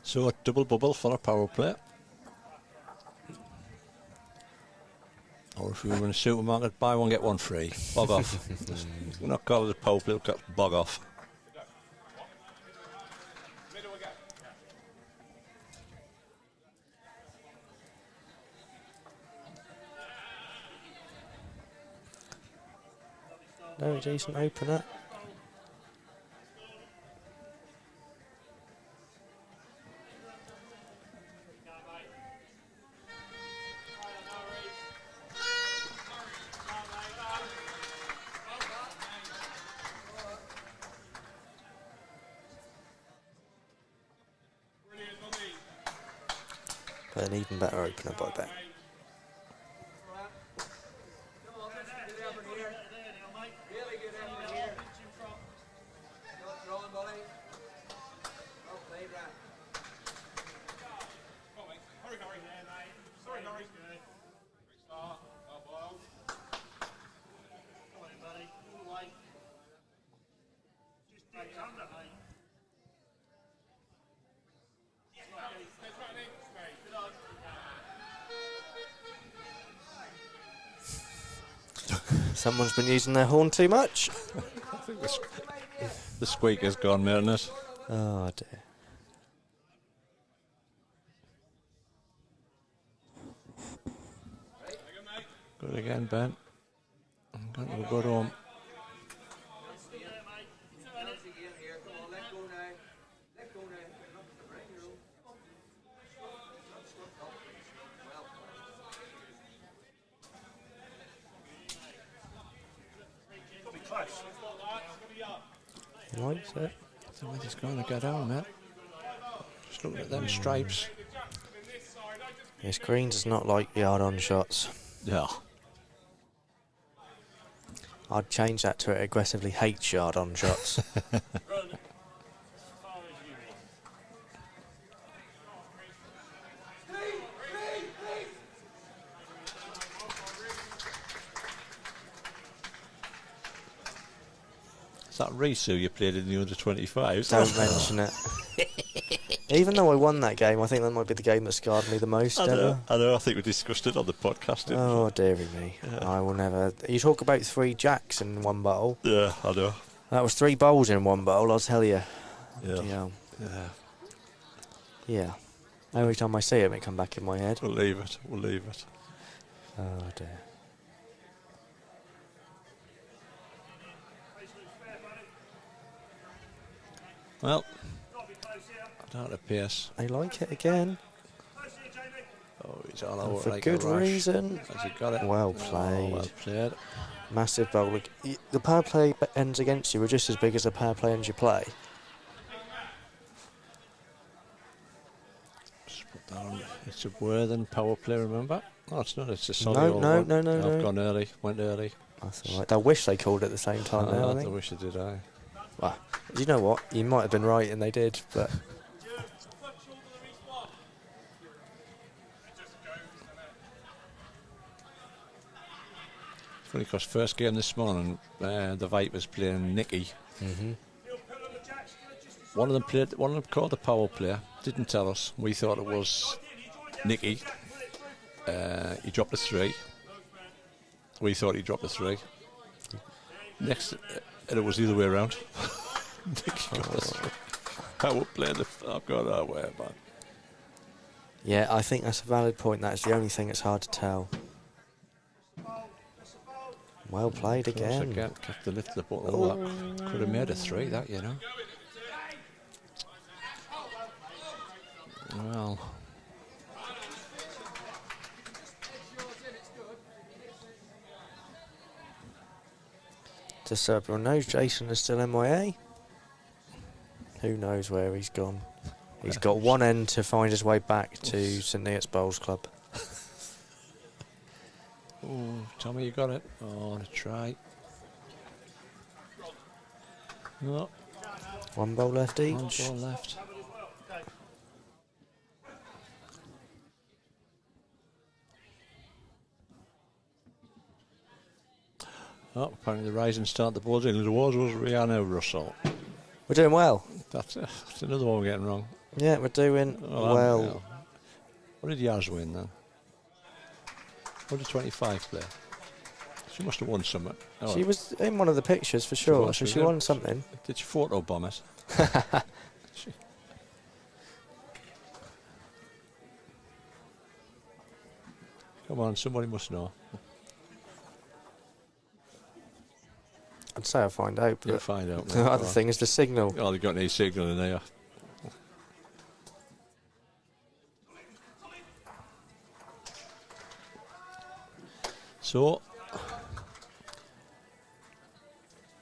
So, a double bubble for a power play. Or if you were in a supermarket, buy one, get one free. Bog off. We're not calling it a power play, we'll call it bog off. Very decent opener. But an even better opener by Ben. Someone's been using their horn too much. I think the squeaker's gone, mate, isn't it? Oh dear. Good again, Ben. I'm going to go home. Likes it. So we're just going to get on, mate. Just looking at them stripes. Yes, Green does not like yard-on shots. Yeah. I'd change that to it aggressively hates yard-on shots. Is that Reese who you played in the under-25s? Don't mention it. Even though I won that game, I think that might be the game that scarred me the most ever. I know, I think we discussed it on the podcast. Didn't we? Oh, dearie me. Yeah. I will never... You talk about 3 jacks in one bowl. Yeah, I know. That was 3 bowls in one bowl, I'll tell you. Yeah. Yeah. Yeah. Yeah. Every time I see it, it come back in my head. We'll leave it. We'll leave it. Oh, dear. Well, down to Pierce. They like it again. Oh, Oh, he's all And over for like good a rash. reason. Has he got it? Well Oh, played. well played. Massive bowl. The power play ends against you are just as big as the power play ends you play. Just put that on. It's a Worthing power play, remember? No, it's not. It's a No, Solihull no, one. no, no, I've no. gone early. Went early. That's all right. I wish they called at the same time now, I I think. wish I did, I. Well, you know what? You might have been right and they did, but... Funny because first game this morning, the Vipers playing Nicky. Mm-hmm. One of them called the power player. Didn't tell us. We thought it was Nicky. He dropped a 3. We thought he dropped a 3. Next, and it was the other way around. Nicky got a 3. Power player. I've got that way, man. Yeah, I think that's a valid point. That's the only thing that's hard to tell. Well played again. Kept the lift of the bottle. Could have made a 3, that, you know. Well. Just so everyone knows, Jason is still MIA. Who knows where he's gone. He's got one end to find his way back to St Neots Bowls Club. Oh, Tommy, you got it. Oh, on a try. No. One bowl left each. One ball left. Oh, apparently the rising start the ball's in. The was Rihanna Russell. We're doing well. That's another one we're getting wrong. Yeah, we're doing well. Yeah. What did Yaz win then? What did 25 play? She must have won something. Oh, She was in one of the pictures for sure, was, so she she was. won something. Did she photo bomb it? She- Come on, somebody must know. I'd say I'll find out, You'll but find out. the other thing is the signal. Oh, they've got any signal in there. So,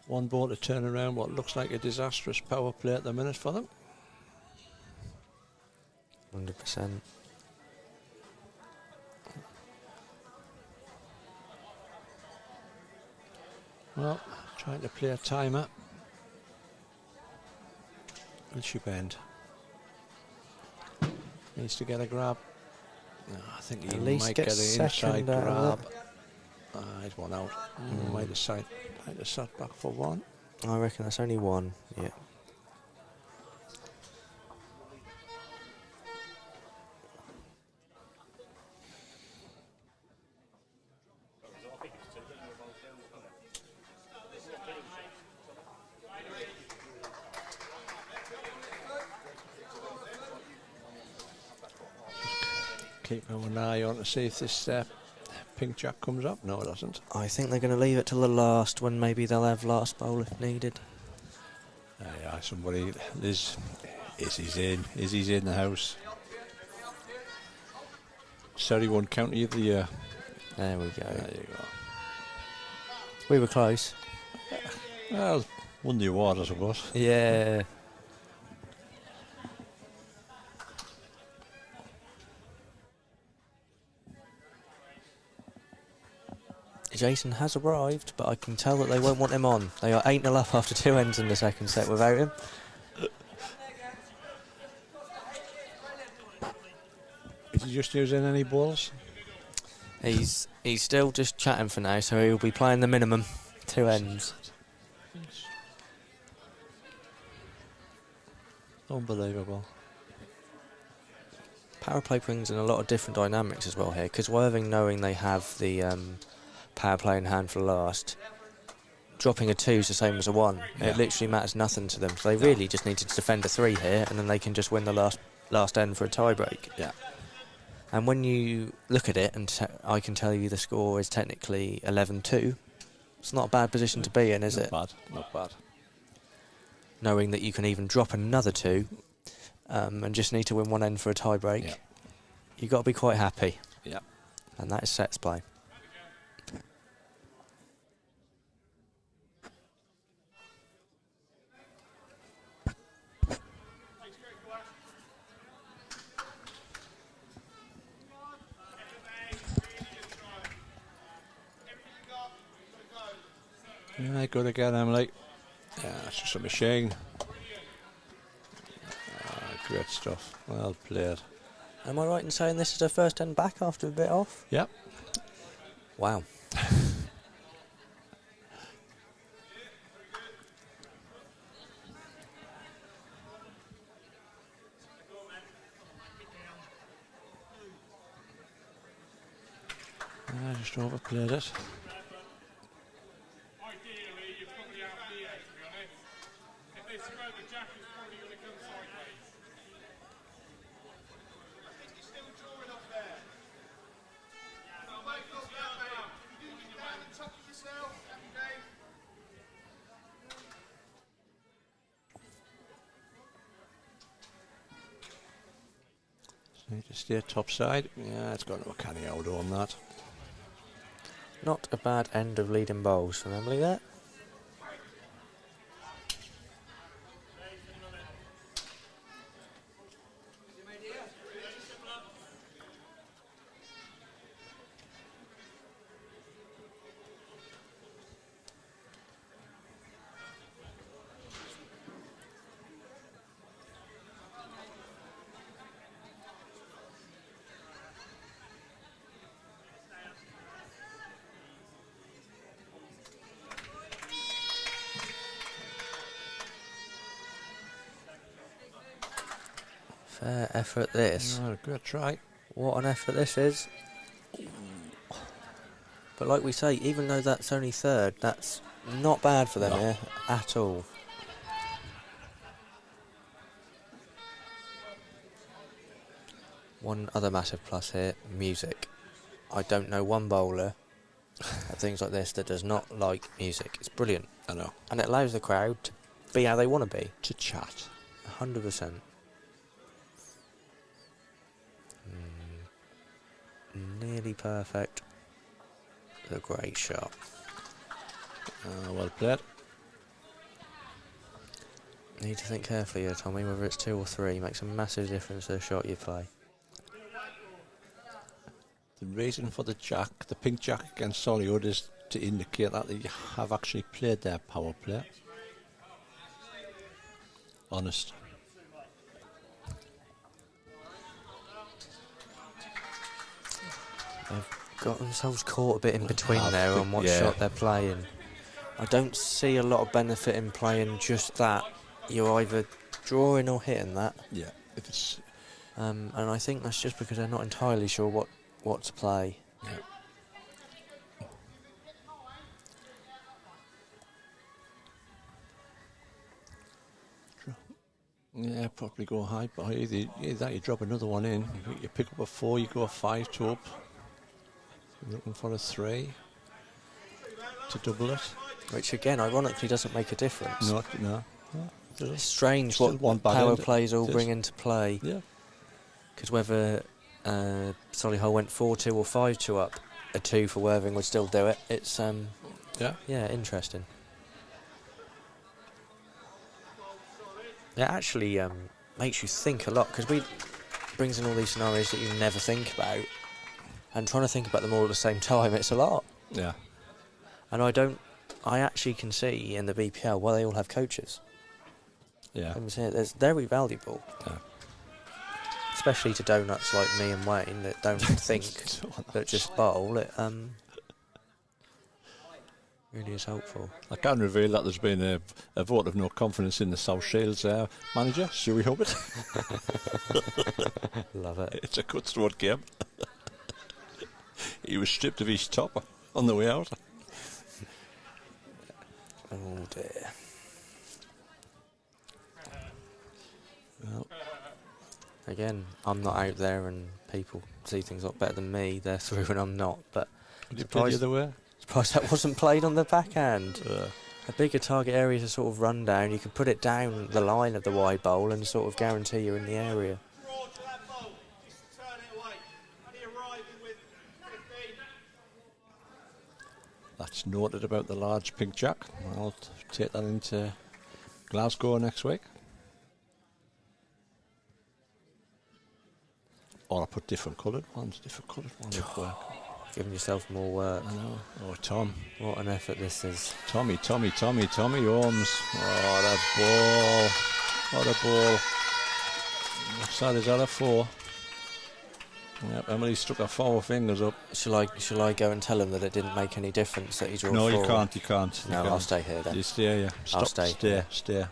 one ball to turn around what looks like a disastrous power play at the minute for them. 100%. Well, trying to play a timer. Will she bend? Needs to get a grab. No, I think he At least might get get an inside second out of grab. He's one out. Might have sat back for one. I reckon that's only one, yeah. Keep an eye on to see if this pink jack comes up. No, it doesn't. I think they're going to leave it till the last, when maybe they'll have last bowl if needed. Yeah, somebody. Izzy's in. Izzy's in the house. 31 county of the year. There we go. There you go. We were close. Well, won the award, I suppose. Yeah. Jason has arrived, but I can tell that they won't want him on. They are 8-0 up after 2 ends in the second set without him. Is he just using any balls? He's still just chatting for now, so he'll be playing the minimum 2 ends. Unbelievable. Power play brings in a lot of different dynamics as well here, because Worthing, knowing they have the power play in hand for last, dropping a 2 is the same as a 1. Yeah. It literally matters nothing to them. So they really just need to defend a 3 here, and then they can just win the last end for a tie break. Yeah. And when you look at it, and I can tell you the score is technically 11-2, it's not a bad position to be in, is it? Not bad. Not bad. Knowing that you can even drop another 2 and just need to win one end for a tie break. Yeah. you've got to be quite happy. Yeah. And that is sets play. Yeah, good again, Emily. Yeah, it's just a machine. Great stuff. Well played. Am I right in saying this is her first end back after a bit off? Yep. Wow. I just overplayed it. Ideally, you're probably out of the air, to be honest. If they spread the jack, it's probably going to come sideways. I think you're still drawing off there. No, wait, not that, mate. You do get down and tuck it yourself, okay? So need to steer top side. Yeah, it's got no canny out on that. Not a bad end of leading bowls from Emily there. Fair effort this. Oh, good try. What an effort this is. But like we say, even though that's only third, that's not bad for them No. here at all. One other massive plus here, music. I don't know one bowler at things like this that does not like music. It's brilliant. I know. And it allows the crowd to be how they want to be. To chat. 100%. Nearly perfect. A great shot. Well played. Need to think carefully here, Tommy, whether it's 2 or 3 makes a massive difference to the shot you play. The reason for the jack, the pink jack against Solihull, is to indicate that they have actually played their power play. Honest. They've got themselves caught a bit in between I there think- on what yeah. shot they're playing. I don't see a lot of benefit in playing just that. You're either drawing or hitting that. Yeah. If it's And I think that's just because they're not entirely sure what to play. yeah. Yeah, probably go high, but either you drop another one in, you pick up a 4, you go a 5 to up. You're looking for a 3 to double it. Which again, ironically, doesn't make a difference. No. It's strange Still what one bad power end, plays all it is. bring into play. Yeah. Because whether Solihull went 4-2 or 5-2 up, a 2 for Worthing would still do it. It's Yeah. interesting. It actually makes you think a lot, because we brings in all these scenarios that you never think about, and trying to think about them all at the same time, it's a lot. Yeah. And I actually can see in the BPL why they all have coaches. Yeah. It's very valuable. Yeah. Especially to donuts like me and Wayne that don't think, that just bowl. It really is helpful. I can reveal that there's been a vote of no confidence in the South Shields manager, Suey Hubbard. Love it. It's a cutthroat game. He was stripped of his top on the way out. Oh dear. Well, Again, I'm not out there and people see things a lot better than me. They're through and I'm not. But would you play the other way? surprised that wasn't played on the backhand. A bigger target area to sort of run down. You can put it down the line of the wide bowl and sort of guarantee you're in the area. Draw to that bolt, just turn it away. That's noted about the large pink jack. I'll take that into Glasgow next week. Or I put different coloured ones would work. Giving yourself more work. I know. Oh, Tom. What an effort this is. Tommy Holmes. Oh, the ball. What a ball. Offside is out of 4. Yep, Emily stuck her 4 fingers up. Shall I go and tell him that it didn't make any difference that he drew No, 4? you can't. No, I'll stay here then. You stay, yeah. I'll stay. Stay.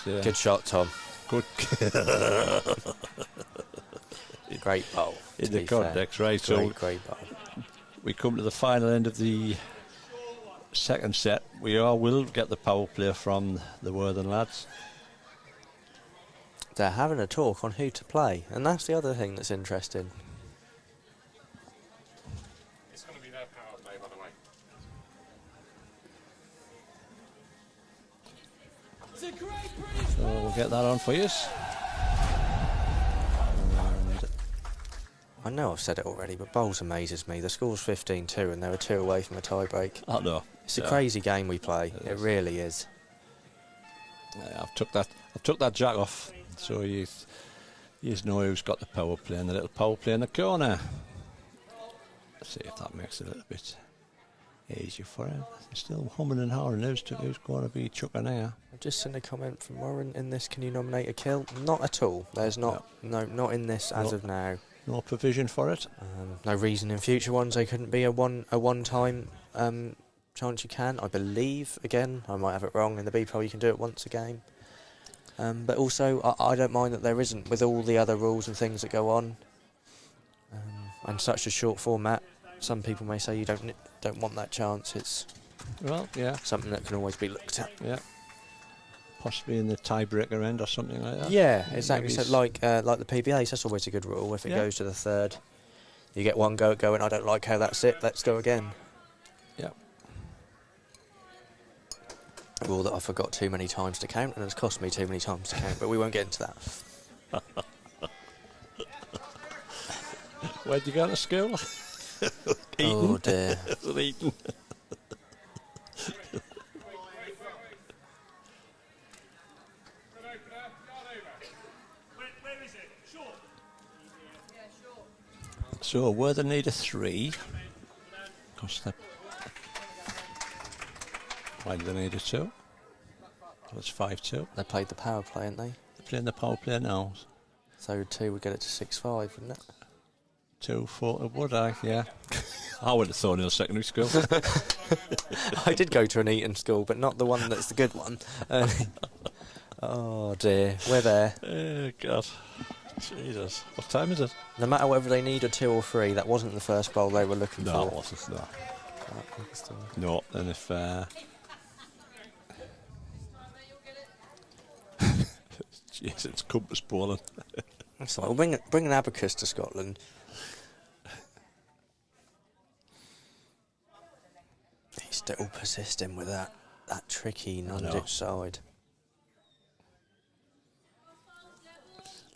Good shot, Tom. Good. Great bowl. In the context, right? So Great bowl. we come to the final end of the second set. We will get the power play from the Worthing lads. They're having a talk on who to play, and that's the other thing that's interesting. It's going to be their power play, by the way. So we'll get that on for you. And I know I've said it already, but bowls amazes me. The score's 15-2, and they were 2 away from a tie-break. I know. It's a crazy game we play. It really is. I've took that jack off, so you know who's got the power play and the little power play in the corner. Let's see if that makes it a little bit easier for him. Still humming and hawing. Who's going to be chucking here? I've just seen a comment from Warren in this. Can you nominate a kill? Not at all. There's not. No, not in this as of now. No provision for it. No reason in future ones they couldn't be a one-time chance you can. I believe, again, I might have it wrong, in the B-Pro you can do it once a game. But also, I don't mind that there isn't, with all the other rules and things that go on. And such a short format, some people may say you don't want that chance. It's something that can always be looked at. Yeah. Possibly in the tiebreaker end or something like that. Yeah, exactly. So like the PBAs, that's always a good rule. If it goes to the third, you get one go at going, I don't like how that's it, let's go again. Yeah. A rule that I forgot too many times to count, and it's cost me too many times to count, but we won't get into that. Where'd you go to school? Oh dear. Eaton. So Worthing need a 3. Because why do they need a 2? So it's 5-2. They played the power play, haven't they? They're playing the power play now. So 2 would get it to 6-5, wouldn't it? 2-4 would I? Yeah. I went to Thornhill Secondary School. I did go to an Eton school, but not the one that's the good one. Oh dear, we're there. Oh God. Jesus. What time is it? No matter whether they need a 2 or 3, that wasn't the first bowl they were looking No, for. it wasn't. No. No, and if... Jeez, it's compass bowling. That's all right, we'll bring an abacus to Scotland. He's still persisting with that tricky non-ditch side.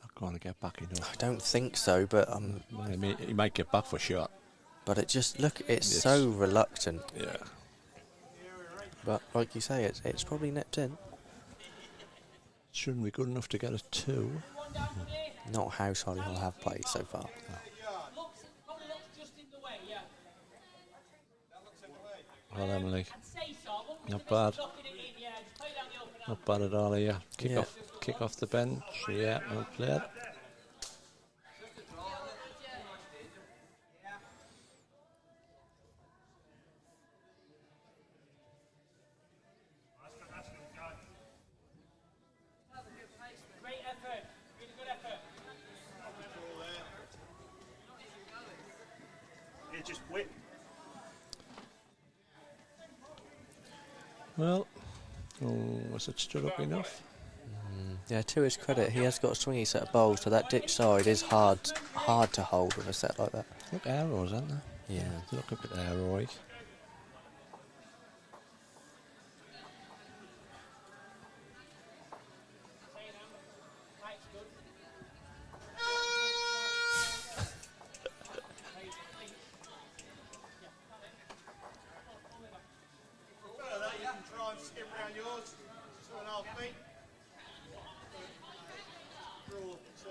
Not going to get back enough. I don't think so, but He might get back for sure. but it just it's so reluctant. Yeah. But like you say, it's probably nipped in. Shouldn't be good enough to get a 2. Not how Solihull have played so far. Well, Emily, not bad. Not bad at all, yeah. Kick off the bench, yeah, well played. Just whip. Well, was it stood up enough? Yeah, to his credit, he has got a swingy set of bowls, so that ditch side is hard to hold with a set like that. Look, arrows, aren't they? Yeah. They look a bit arrowy. line, skip round yours. 2.5 feet. Draw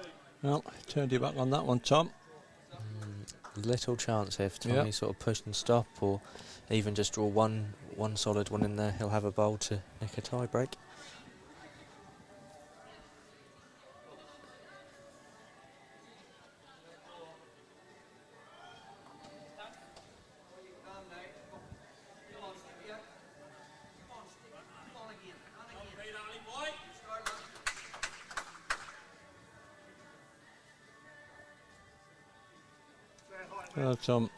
2. Well, turned you back on that one, Tom. Little chance if Tommy Yeah. sort of push and stop, or even just draw one solid one in there. He'll have a bowl to nick a tie break. Well, Tom.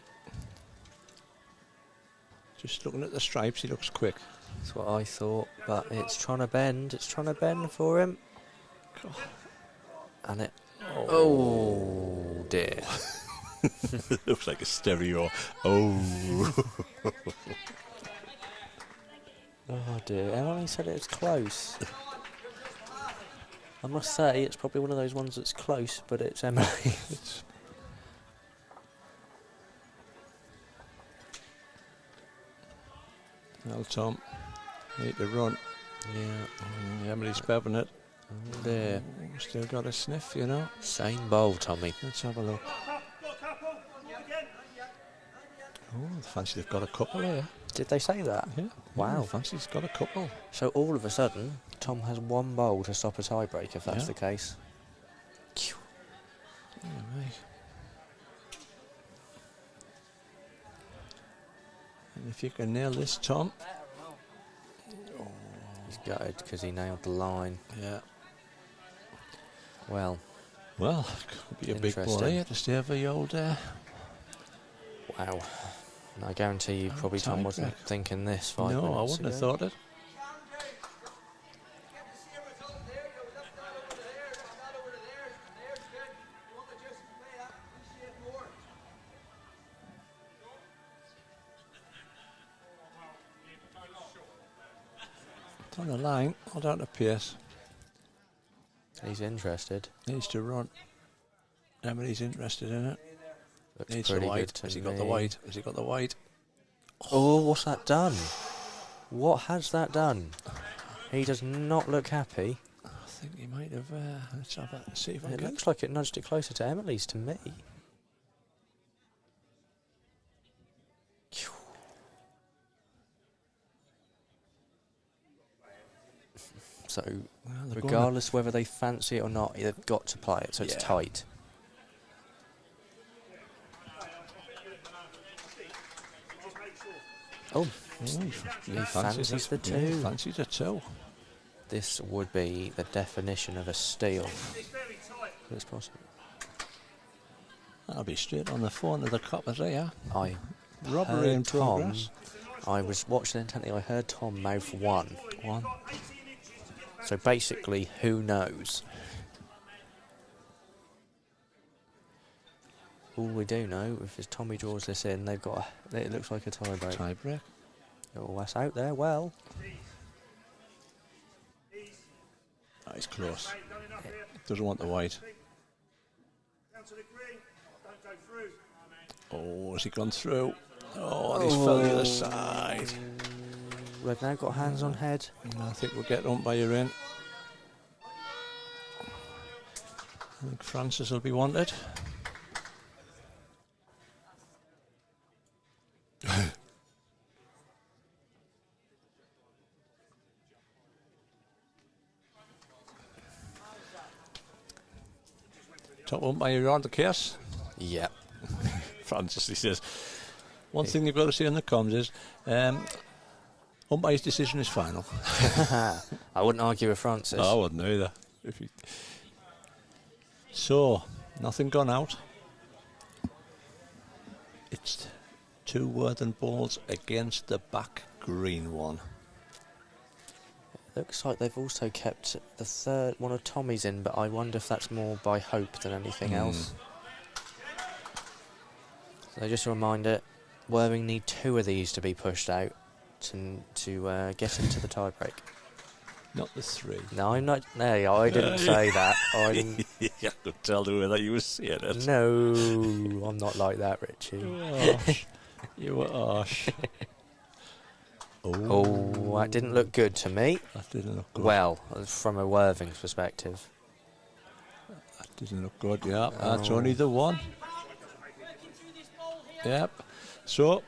Just looking at the stripes, he looks quick. That's what I thought, but it's trying to bend. It's trying to bend for him. And it... Oh, dear. Looks like a stereo. Oh. Oh, dear. Emily said it was close. I must say, it's probably one of those ones that's close, but it's Emily. Well, Tom, need to run. Yeah. Emily's pepping it. Oh, dear. Still got a sniff, you know. Same bowl, Tommy. Let's have a look. Got a couple. Again. Oh, fancy they've got a couple here. Did they say that? Yeah. Wow. Fancy's got a couple. So all of a sudden, Tom has one bowl to stop a tiebreak, if that's Yeah. the case. Oh, mate. And if you can nail this, Tom. He's gutted because he nailed the line. Yeah. Well, Well, could be a big ball Interesting. here to stay for the old wow. I guarantee you probably Tom wasn't thinking this 5 minutes No, I wouldn't have ago. thought it. It's on the line. Hold on to Pierce. He's interested. Needs to run. Emily's interested in it. Looks Needs the pretty white. good to Has he me. got the white? Has he got the white? Oh, what's that done? What has that done? He does not look happy. I think he might have. Let's have a see if I It can. looks like it nudged it closer to Emily's to me. So, Well, they're going regardless whether they fancy it or not, they've got to play it, so it's Yeah. tight. Oh, He fancies the yeah, he two. fancies the two. this would be the definition of a steal. It's very tight. If it's possible. That'll be straight on the phone of the coppers there. I Robbery in heard Tom. progress. I was watching intently. I heard Tom mouth one. One. So basically, who knows? All we do know, if Tommy draws this in, they've got. It looks like a tie break. Tie break. Oh, that's out there. Well, Oh, he's close. Doesn't want the white. Down to the green. Don't go through. Oh, has he gone through? Oh, and he's fell the other side. they've now got hands on head. I think we'll get umpire in. I think Francis will be wanted. Top umpire on the case. Yep. Francis, he says. One thing you've got to say in the comms is umpire's decision is final. I wouldn't argue with Francis. I wouldn't either. So, nothing gone out. It's two Worthing balls against the back green one. Looks like they've also kept the third one of Tommy's in, but I wonder if that's more by hope than anything else. So just a reminder, Worthing need two of these to be pushed out to get into the tiebreak. Not the three. No, I'm not. No, I didn't say that. I didn't. I could tell the way that you were seeing it. No, I'm not like that, Richie. You were harsh. You were harsh. Oh, that didn't look good to me. That didn't look good. Well, from a Worthing's perspective. That didn't look good, yeah. That's only the one. Yep. So,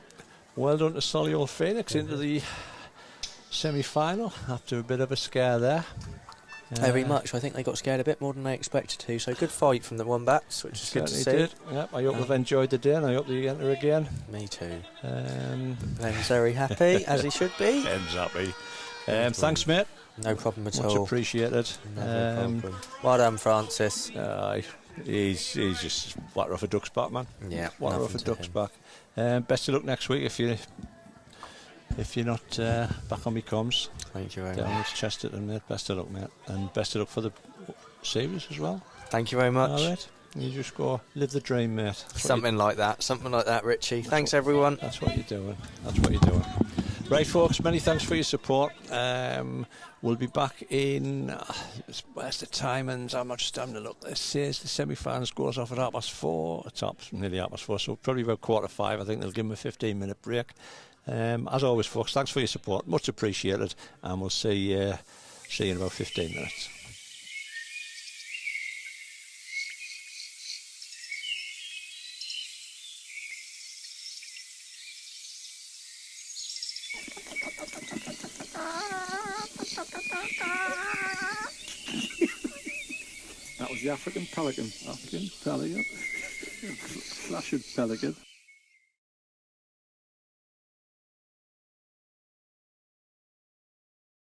well done to Solihull Phoenix into the semi-final after a bit of a scare there. Very much. I think they got scared a bit more than they expected to. So good fight from the Wombats, which is good to see. Did. Yep. I hope they've enjoyed the day, and I hope they enter again. Me too. Ben's very happy, as he should be. Ben's happy. Thanks, mate. No problem at Much all. appreciated. No problem. Well done, Francis. He's just water off a duck's back, man. Yeah, water off a duck's back. Best of luck next week if you're not back on me comms. Thank you very Down much. with Chesterton, mate. Best of luck, mate. And best of luck for the series as well. Thank you very much. All right. You just go live the dream, mate. Something like that, Richie. Thanks, everyone. That's what you're doing. That's what you're doing. Right, folks, many thanks for your support. We'll be back in... where's the time? And I'm just having a look. This says the semi-finals goes off at 4:30. It's nearly 4:30, so probably about 4:45. I think they'll give them a 15-minute break. As always, folks, thanks for your support. Much appreciated. And we'll see you in about 15 minutes. That was the African pelican. Flashing pelican.